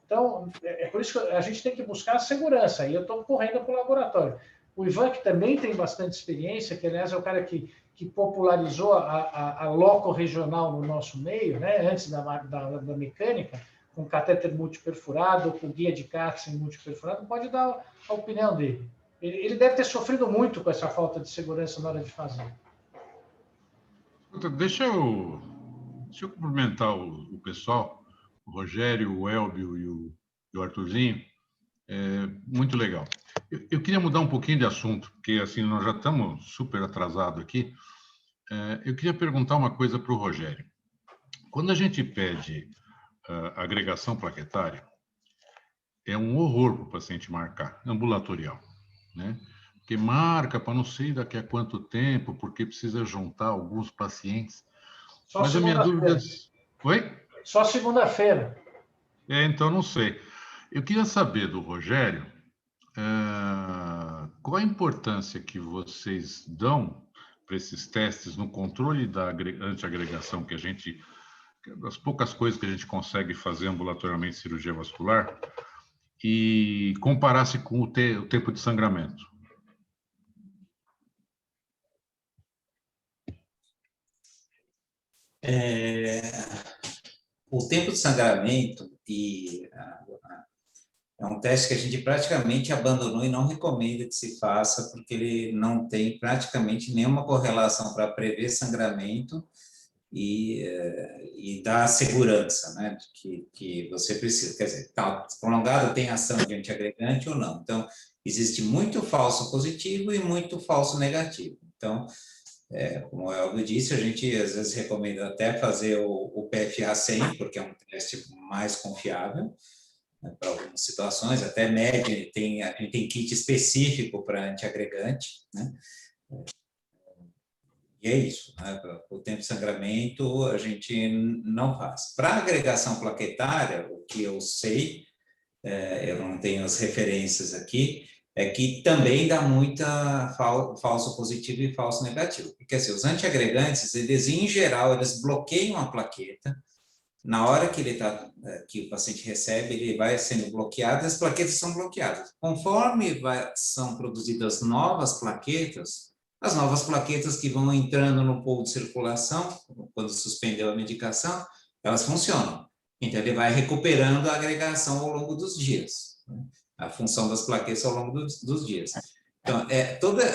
Então, é por isso que a gente tem que buscar a segurança, e eu estou correndo para o laboratório. O Ivan, que também tem bastante experiência, que, aliás, é o cara que popularizou a loco regional no nosso meio, né? Antes da mecânica, com catéter multiperfurado, com guia de Katzen multiperfurado, pode dar a opinião dele. Ele deve ter sofrido muito com essa falta de segurança na hora de fazer. Deixa eu cumprimentar o pessoal, o Rogério, o Elbio e o Arthurzinho. Muito legal. Eu queria mudar um pouquinho de assunto, porque assim nós já estamos super atrasados aqui. Eu queria perguntar uma coisa para o Rogério. Quando a gente pede agregação plaquetária, é um horror para o paciente marcar, ambulatorial, né? Porque marca para não sei daqui a quanto tempo, porque precisa juntar alguns pacientes. Só mas a minha dúvida... Oi? Só segunda-feira. Então não sei. Eu queria saber do Rogério qual a importância que vocês dão para esses testes no controle da antiagregação as poucas coisas que a gente consegue fazer ambulatorialmente em cirurgia vascular, e comparasse com o tempo de sangramento. O tempo de sangramento é um teste que a gente praticamente abandonou e não recomenda que se faça, porque ele não tem praticamente nenhuma correlação para prever sangramento e dar segurança, né, que você precisa. Quer dizer, prolongado tem ação de antiagregante ou não. Então, existe muito falso positivo e muito falso negativo. Então, como o Elvio disse, a gente às vezes recomenda até fazer o PFA 100, porque é um teste mais confiável, né, para algumas situações, até média, a gente tem kit específico para antiagregante, né? E é isso, né? O tempo de sangramento a gente não faz. Para agregação plaquetária, o que eu sei, eu não tenho as referências aqui, é que também dá muita falso positivo e falso negativo. Porque assim, os antiagregantes, eles em geral, eles bloqueiam a plaqueta. Na hora que o paciente recebe, ele vai sendo bloqueado, as plaquetas são bloqueadas. Conforme são produzidas novas plaquetas, as novas plaquetas que vão entrando no pool de circulação, quando suspendeu a medicação, elas funcionam. Então, ele vai recuperando a agregação ao longo dos dias, né? A função das plaquetas ao longo dos dias. Então,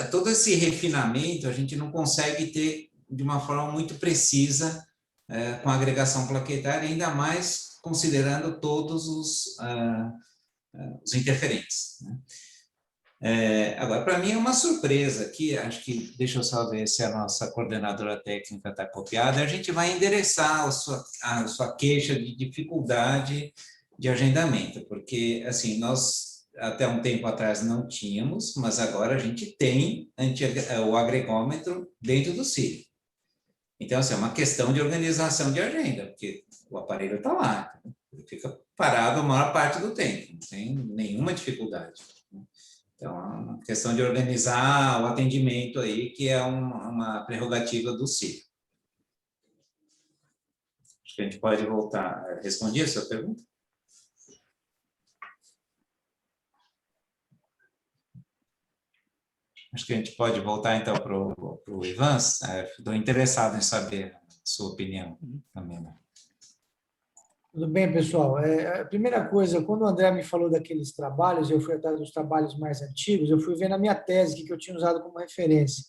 todo esse refinamento a gente não consegue ter de uma forma muito precisa com a agregação plaquetária, ainda mais considerando todos os interferentes, né? Agora, para mim é uma surpresa aqui, acho que, deixa eu só ver se a nossa coordenadora técnica está copiada, a gente vai endereçar a sua queixa de dificuldade de agendamento, porque, assim, nós até um tempo atrás não tínhamos, mas agora a gente tem o agregômetro dentro do CIR. Então, assim, é uma questão de organização de agenda, porque o aparelho está lá, ele fica parado a maior parte do tempo, não tem nenhuma dificuldade. Então, é uma questão de organizar o atendimento aí, que é uma prerrogativa do CIR. Acho que a gente pode voltar. Respondi a sua pergunta? Acho que a gente pode voltar, então, para o Ivan. Estou interessado em saber a sua opinião também, né? Tudo bem, pessoal. A primeira coisa, quando o André me falou daqueles trabalhos, eu fui atrás dos trabalhos mais antigos, eu fui ver na minha tese que eu tinha usado como referência.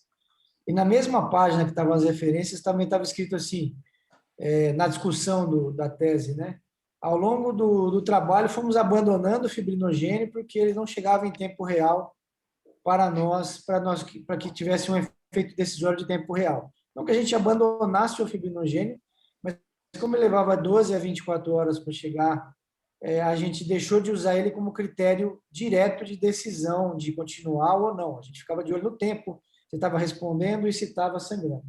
E na mesma página que estavam as referências, também estava escrito assim, na discussão da tese, né? ao longo do trabalho, fomos abandonando o fibrinogênio porque ele não chegava em tempo real para que tivesse um efeito decisório de tempo real. Não que a gente abandonasse o fibrinogênio, mas como ele levava 12 a 24 horas para chegar, a gente deixou de usar ele como critério direto de decisão de continuar ou não. A gente ficava de olho no tempo, se estava respondendo e se estava sangrando.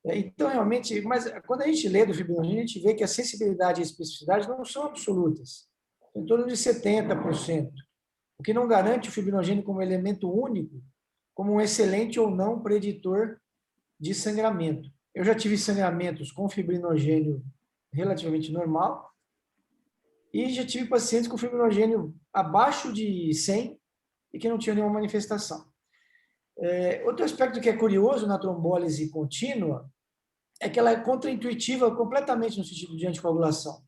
Então, realmente, mas quando a gente lê do fibrinogênio, a gente vê que a sensibilidade e a especificidade não são absolutas, em torno de 70%, o que não garante o fibrinogênio como elemento único, como um excelente ou não preditor de sangramento. Eu já tive sangramentos com fibrinogênio relativamente normal e já tive pacientes com fibrinogênio abaixo de 100 e que não tinham nenhuma manifestação. Outro aspecto que é curioso na trombólise contínua é que ela é contraintuitiva completamente no sentido de anticoagulação.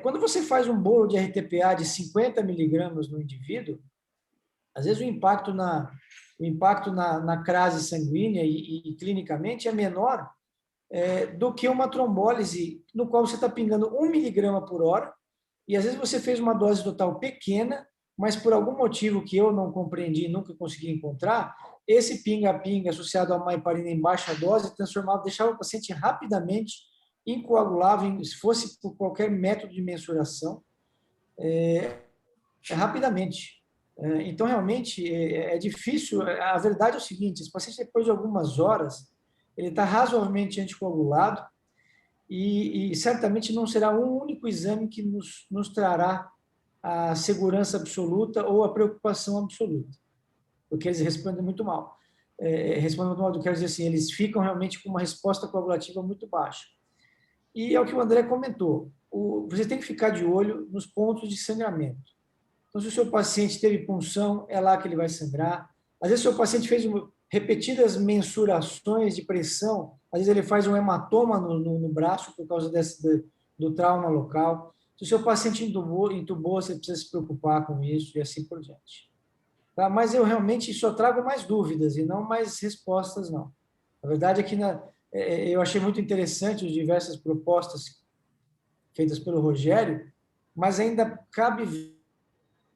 Quando você faz um bolo de RTPA de 50 miligramas no indivíduo, às vezes o impacto na crase sanguínea e clinicamente é menor do que uma trombólise no qual você está pingando 1 miligrama por hora e às vezes você fez uma dose total pequena, mas por algum motivo que eu não compreendi e nunca consegui encontrar, esse pinga-pinga associado a uma heparina em baixa dose deixava o paciente rapidamente incoagulável, se fosse por qualquer método de mensuração, rapidamente. Então, realmente, é difícil. A verdade é o seguinte, esse paciente, depois de algumas horas, ele está razoavelmente anticoagulado e certamente não será um único exame que nos trará a segurança absoluta ou a preocupação absoluta, porque eles respondem muito mal. Respondem muito mal, eu quero dizer assim, eles ficam realmente com uma resposta coagulativa muito baixa. E é o que o André comentou, você tem que ficar de olho nos pontos de sangramento. Então, se o seu paciente teve punção, é lá que ele vai sangrar. Às vezes, o seu paciente fez repetidas mensurações de pressão, às vezes ele faz um hematoma no braço por causa do trauma local. Se o seu paciente entubou, você precisa se preocupar com isso e assim por diante. Tá? Mas eu realmente só trago mais dúvidas e não mais respostas, não. A verdade é que eu achei muito interessante as diversas propostas feitas pelo Rogério, mas ainda cabe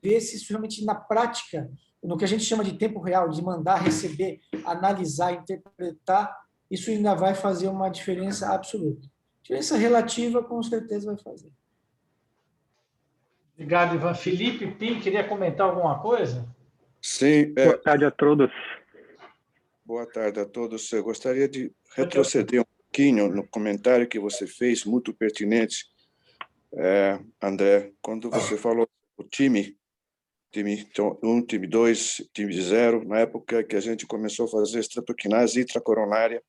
ver se isso realmente na prática, no que a gente chama de tempo real, de mandar, receber, analisar, interpretar, isso ainda vai fazer uma diferença absoluta. Diferença relativa, com certeza, vai fazer. Obrigado, Ivan. Felipe Pim, queria comentar alguma coisa? Sim. Boa tarde a todos. Boa tarde a todos. Eu gostaria de retroceder um pouquinho no comentário que você fez, muito pertinente, André, quando você falou do time 1, time 2, time 0, na época que a gente começou a fazer estreptoquinase intracoronária,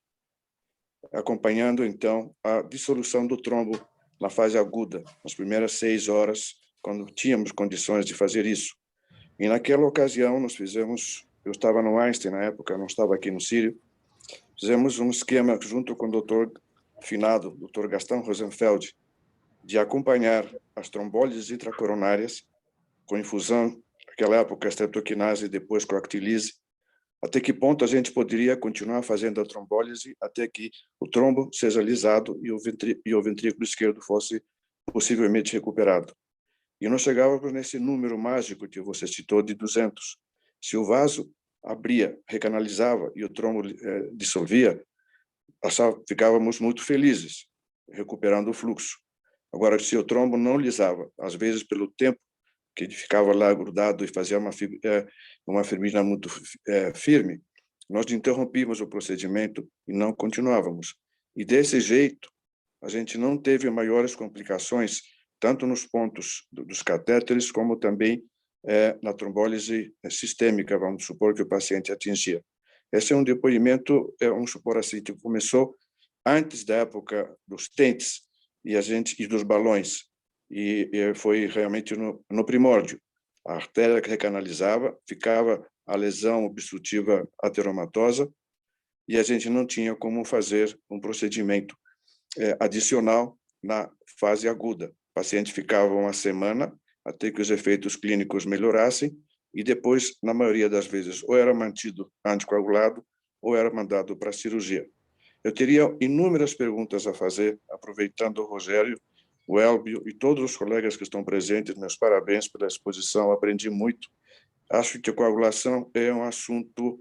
acompanhando, então, a dissolução do trombo na fase aguda, nas primeiras 6 horas, quando tínhamos condições de fazer isso. E naquela ocasião, eu estava no Einstein na época, não estava aqui no Sírio, fizemos um esquema junto com o doutor finado, doutor Gastão Rosenfeld, de acompanhar as trombólises intracoronárias com infusão, naquela época, estreptoquinase e depois coactilise, até que ponto a gente poderia continuar fazendo a trombólise até que o trombo seja lisado e o ventrículo esquerdo fosse possivelmente recuperado. E nós chegávamos nesse número mágico que você citou de 200. Se o vaso abria, recanalizava e o trombo dissolvia, ficávamos muito felizes, recuperando o fluxo. Agora, se o trombo não lisava, às vezes pelo tempo que ele ficava lá grudado e fazia uma fibrina muito firme, nós interrompíamos o procedimento e não continuávamos. E desse jeito, a gente não teve maiores complicações, tanto nos pontos dos catéteres, como também na trombólise sistêmica, vamos supor que o paciente atingia. Esse é um depoimento, vamos supor assim, que começou antes da época dos stents e dos balões, e foi realmente no primórdio. A artéria que recanalizava, ficava a lesão obstrutiva ateromatosa, e a gente não tinha como fazer um procedimento adicional na fase aguda. O paciente ficava uma semana até que os efeitos clínicos melhorassem e depois, na maioria das vezes, ou era mantido anticoagulado ou era mandado para a cirurgia. Eu teria inúmeras perguntas a fazer, aproveitando o Rogério, o Elbio e todos os colegas que estão presentes, meus parabéns pela exposição, aprendi muito. Acho que a coagulação é um assunto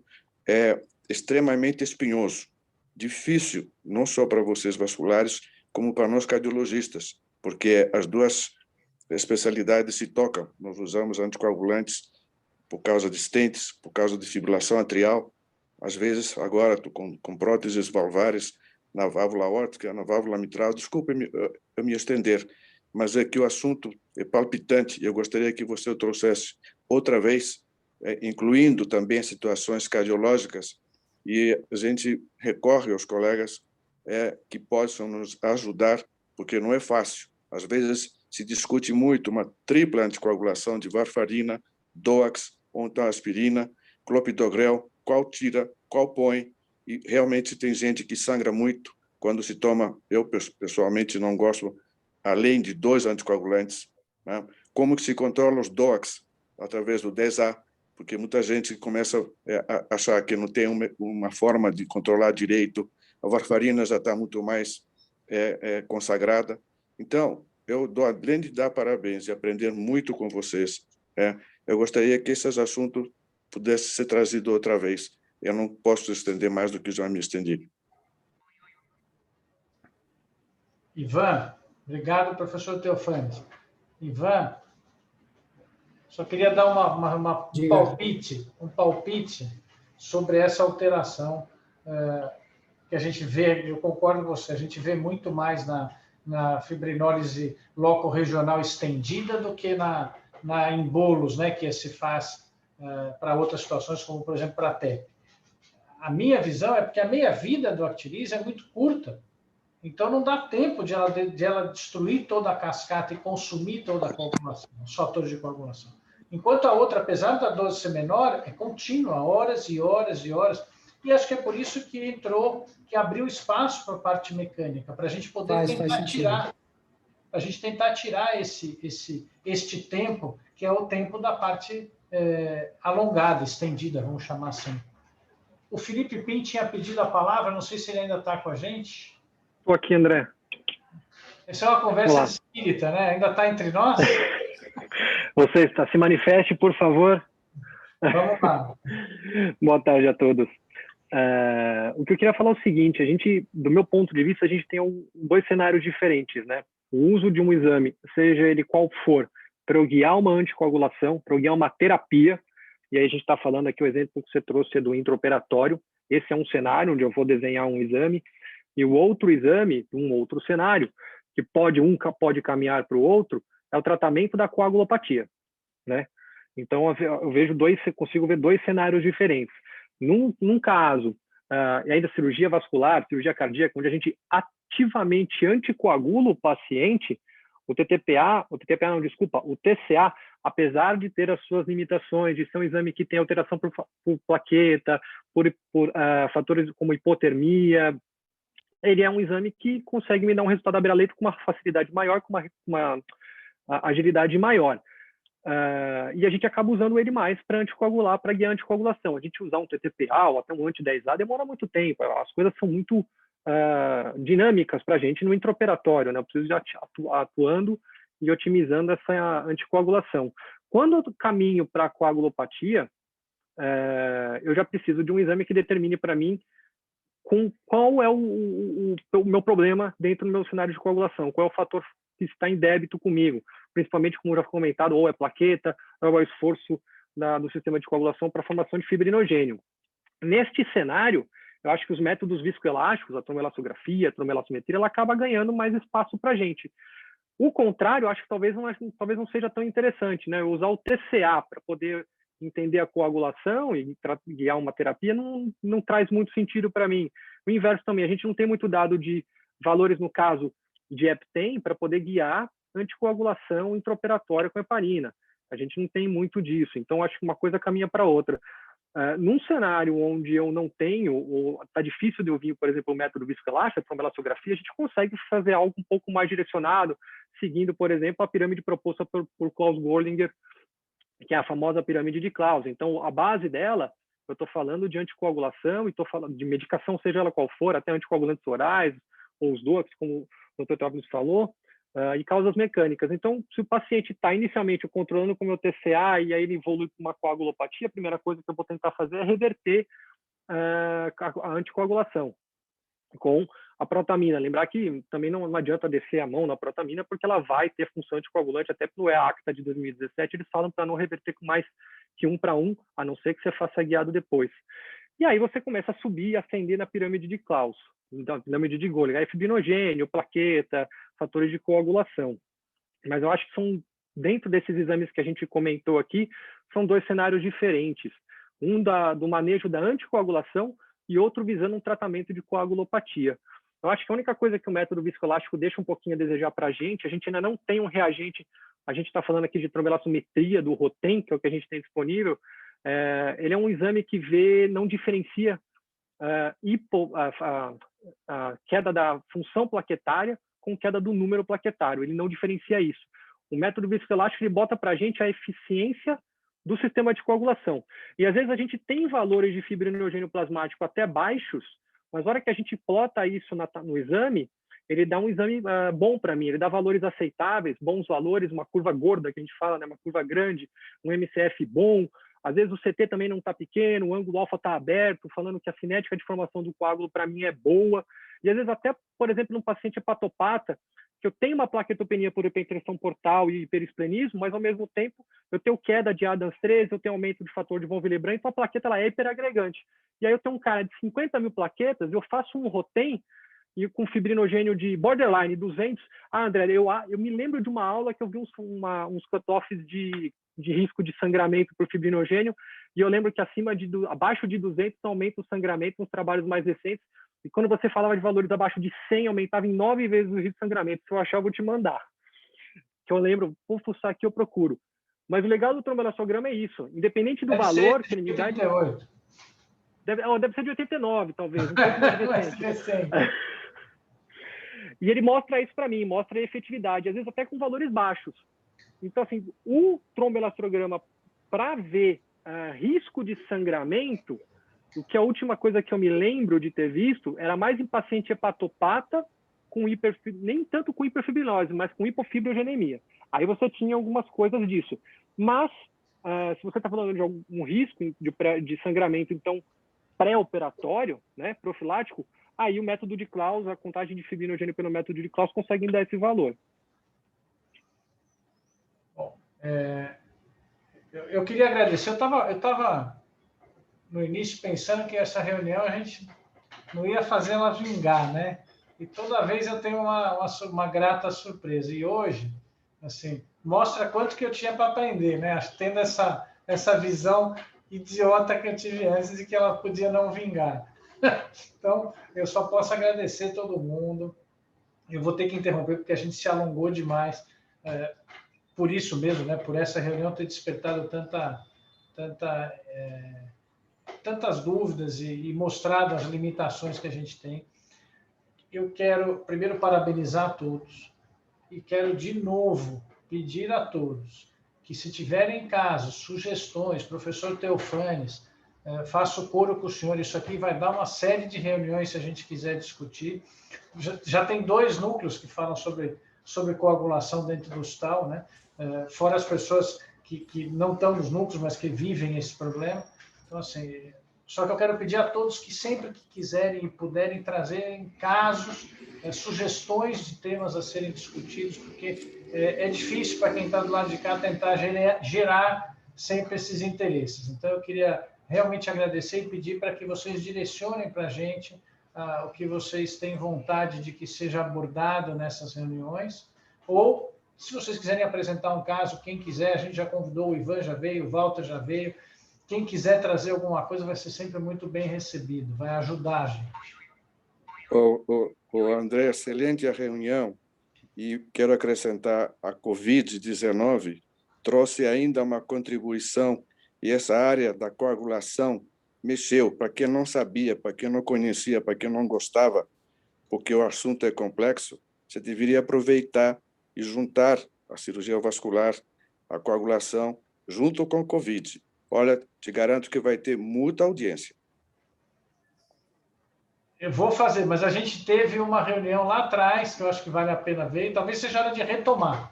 extremamente espinhoso, difícil, não só para vocês vasculares, como para nós cardiologistas, porque as duas especialidades se tocam. Nós usamos anticoagulantes por causa de stents, por causa de fibrilação atrial. Às vezes, agora, com próteses valvares na válvula aórtica, na válvula mitral. Desculpe eu me estender, mas é que o assunto é palpitante e eu gostaria que você o trouxesse outra vez, incluindo também situações cardiológicas, e a gente recorre aos colegas que possam nos ajudar, porque não é fácil. Às vezes se discute muito uma tripla anticoagulação de varfarina, DOAX, ou então aspirina, clopidogrel, qual tira, qual põe, e realmente tem gente que sangra muito quando se toma. Eu pessoalmente não gosto, além de 2 anticoagulantes, né? Como que se controla os DOAX? Através do 10A, porque muita gente começa a achar que não tem uma forma de controlar direito. A varfarina já está muito mais consagrada. Então, eu dou, além de dar parabéns e aprender muito com vocês, eu gostaria que esses assuntos pudessem ser trazidos outra vez. Eu não posso estender mais do que já me estendi. Ivan, obrigado, professor Teofanes. Ivan, só queria dar um palpite sobre essa alteração que a gente vê. Eu concordo com você, a gente vê muito mais na fibrinólise loco-regional estendida do que em bolos, né, que se faz para outras situações, como, por exemplo, para a TEP. A minha visão é porque a meia-vida do Actiris é muito curta. Então, não dá tempo de ela destruir toda a cascata e consumir toda a coagulação, os fatores de coagulação. Enquanto a outra, apesar da dose ser menor, é contínua, horas e horas e horas. E acho que é por isso que abriu espaço para a parte mecânica, para a gente poder tentar tirar este tempo, que é o tempo da parte alongada, estendida, vamos chamar assim. O Felipe Pim tinha pedido a palavra, não sei se ele ainda está com a gente. Estou aqui, André. Essa é uma conversa espírita, né? Ainda está entre nós? Você está, se manifeste, por favor. Vamos lá. Boa tarde a todos. O que eu queria falar é o seguinte, do meu ponto de vista, a gente tem 2 cenários diferentes, né? O uso de um exame, seja ele qual for, para eu guiar uma anticoagulação, para eu guiar uma terapia, e aí a gente está falando aqui, o exemplo que você trouxe é do intraoperatório. Esse é um cenário onde eu vou desenhar um exame, e o outro exame, um outro cenário, que um pode caminhar para o outro, é o tratamento da coagulopatia, né? Então, eu consigo ver 2 cenários diferentes. Num caso, e ainda cirurgia vascular, cirurgia cardíaca, onde a gente ativamente anticoagula o paciente, o TCA, apesar de ter as suas limitações, de ser um exame que tem alteração por plaqueta, por fatores como hipotermia, ele é um exame que consegue me dar um resultado à beira-leito com uma facilidade maior, com uma agilidade maior. E a gente acaba usando ele mais para anticoagular, para guiar a anticoagulação. A gente usar um TTPA ou até um anti-10A demora muito tempo, as coisas são muito dinâmicas para a gente no intraoperatório, né? Eu preciso de atuando e otimizando essa anticoagulação. Quando eu caminho para a coagulopatia, eu já preciso de um exame que determine para mim qual é o meu problema dentro do meu cenário de coagulação, qual é o fator que está em débito comigo, principalmente, como já foi comentado, ou é plaqueta, ou é o esforço do sistema de coagulação para a formação de fibrinogênio. Neste cenário, eu acho que os métodos viscoelásticos, a tromoelastografia, a tromoelastometria, ela acaba ganhando mais espaço para a gente. O contrário, eu acho que talvez não seja tão interessante, né? Eu usar o TCA para poder entender a coagulação e guiar uma terapia não traz muito sentido para mim. O inverso também, a gente não tem muito dado de valores, no caso de EPTEM, para poder guiar anticoagulação intraoperatória com heparina. A gente não tem muito disso, então acho que uma coisa caminha para outra. Num cenário onde eu não tenho, ou está difícil de eu vir, por exemplo, o método viscoelástico, a tromoelastografia, a gente consegue fazer algo um pouco mais direcionado, seguindo, por exemplo, a pirâmide proposta por Klaus Gorlinger, que é a famosa pirâmide de Klaus. Então, a base dela, eu estou falando de anticoagulação e estou falando de medicação, seja ela qual for, até anticoagulantes orais, ou os DOACs, como o Dr. Teófilo falou, e causas mecânicas. Então, se o paciente está inicialmente controlando com o meu TCA e aí ele evolui para uma coagulopatia, a primeira coisa que eu vou tentar fazer é reverter a anticoagulação com a protamina. Lembrar que também não adianta descer a mão na protamina, porque ela vai ter função anticoagulante, até pelo EACTA de 2017, eles falam para não reverter com mais que 1 para 1, a não ser que você faça guiado depois. E aí você começa a subir e ascender na pirâmide de Claus, na pirâmide de Goliath, aí fibrinogênio, plaqueta, fatores de coagulação. Mas eu acho que são, dentro desses exames que a gente comentou aqui, são 2 cenários diferentes. Um do manejo da anticoagulação e outro visando um tratamento de coagulopatia. Eu acho que a única coisa que o método viscoelástico deixa um pouquinho a desejar para a gente ainda não tem um reagente, a gente está falando aqui de trombelastometria do ROTEM, que é o que a gente tem disponível, ele é um exame que não diferencia a queda da função plaquetária com queda do número plaquetário, ele não diferencia isso. O método viscoelástico ele bota para a gente a eficiência do sistema de coagulação. E às vezes a gente tem valores de fibrinogênio plasmático até baixos, mas na hora que a gente plota isso no exame, ele dá um exame bom para mim, ele dá valores aceitáveis, bons valores, uma curva gorda que a gente fala, né, uma curva grande, um MCF bom, às vezes o CT também não está pequeno, o ângulo alfa está aberto, falando que a cinética de formação do coágulo para mim é boa, e às vezes até, por exemplo, num paciente hepatopata, que eu tenho uma plaquetopenia por hipertensão portal e hiperesplenismo, mas ao mesmo tempo eu tenho queda de Adams 13, eu tenho aumento de fator de von Willebrand, então a plaqueta ela é hiperagregante. E aí eu tenho um cara de 50 mil plaquetas, eu faço um ROTEM e com fibrinogênio de borderline 200. André, eu me lembro de uma aula que eu vi uns cutoffs de risco de sangramento por fibrinogênio, e eu lembro que abaixo de 200 aumenta o sangramento nos trabalhos mais recentes. E quando você falava de valores abaixo de 100, aumentava em 9 vezes o risco de sangramento. Se eu achar, eu vou te mandar. Que eu lembro, vou fuçar aqui, eu procuro. Mas o legal do tromboelastograma é isso. Independente do valor, que ele dá... Deve ser de 89, talvez. Um pouco mais recente. E ele mostra isso para mim, mostra a efetividade, às vezes até com valores baixos. Então, assim, o tromboelastograma, para ver risco de sangramento, o que a última coisa que eu me lembro de ter visto era mais em paciente hepatopata, nem tanto com hiperfibrinose, mas com hipofibrogenemia. Aí você tinha algumas coisas disso. Mas, se você está falando de algum risco de sangramento, então, pré-operatório, né, profilático, aí o método de Claus, a contagem de fibrinogênio pelo método de Claus conseguem dar esse valor. Bom, eu queria agradecer. Eu estava no início pensando que essa reunião a gente não ia fazer ela vingar, né? E toda vez eu tenho uma grata surpresa. E hoje, assim, mostra quanto que eu tinha para aprender, né? Tendo essa visão idiota que eu tive antes de que ela podia não vingar. Então, eu só posso agradecer todo mundo. Eu vou ter que interromper porque a gente se alongou demais. Por isso mesmo, né? Por essa reunião ter despertado tantas dúvidas e mostrado as limitações que a gente tem. Eu quero primeiro parabenizar a todos e quero de novo pedir a todos que, se tiverem casos, sugestões, professor Teofanes, faço coro com o senhor, isso aqui vai dar uma série de reuniões se a gente quiser discutir. Já tem 2 núcleos que falam sobre coagulação dentro do hospital, né? Fora as pessoas que não estão nos núcleos, mas que vivem esse problema. Então, assim, só que eu quero pedir a todos que sempre que quiserem e puderem trazerem casos, sugestões de temas a serem discutidos, porque é difícil para quem está do lado de cá tentar gerar sempre esses interesses. Então, eu queria realmente agradecer e pedir para que vocês direcionem para a gente o que vocês têm vontade de que seja abordado nessas reuniões, ou, se vocês quiserem apresentar um caso, quem quiser, a gente já convidou, o Ivan já veio, o Walter já veio, quem quiser trazer alguma coisa vai ser sempre muito bem recebido, vai ajudar a gente. André, excelente a reunião, e quero acrescentar, a Covid-19 trouxe ainda uma contribuição, e essa área da coagulação mexeu, para quem não sabia, para quem não conhecia, para quem não gostava, porque o assunto é complexo, você deveria aproveitar e juntar a cirurgia vascular, a coagulação, junto com o Covid. Olha, te garanto que vai ter muita audiência. Eu vou fazer, mas a gente teve uma reunião lá atrás, que eu acho que vale a pena ver, e talvez seja hora de retomar,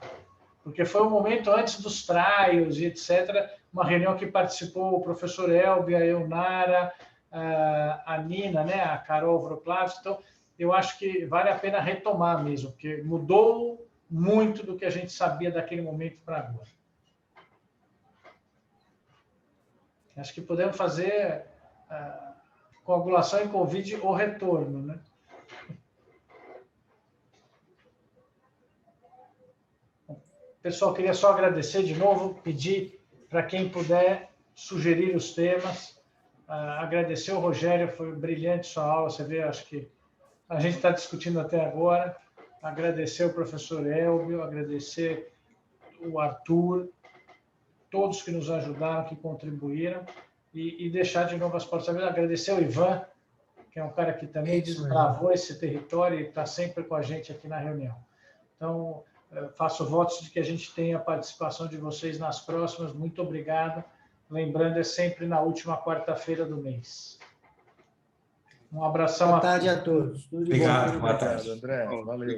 porque foi um momento antes dos trials e etc., uma reunião que participou o professor Elbi, a Eunara, a Nina, né, a Carol Vroclavs. Então, eu acho que vale a pena retomar mesmo, porque mudou muito do que a gente sabia daquele momento para agora. Acho que podemos fazer coagulação em Covid ou retorno, né? Pessoal, queria só agradecer de novo, pedir para quem puder sugerir os temas. Agradecer o Rogério, foi brilhante sua aula, você vê, acho que a gente está discutindo até agora. Agradecer o professor Elbio, agradecer o Arthur, todos que nos ajudaram, que contribuíram, e deixar de novo as portas abertas. Agradecer o Ivan, que é um cara que também desbravou esse território e está sempre com a gente aqui na reunião. Então, faço votos de que a gente tenha a participação de vocês nas próximas. Muito obrigado. Lembrando, é sempre na última quarta-feira do mês. Um abração. Boa tarde a todos. Obrigado, boa tarde. André. Valeu.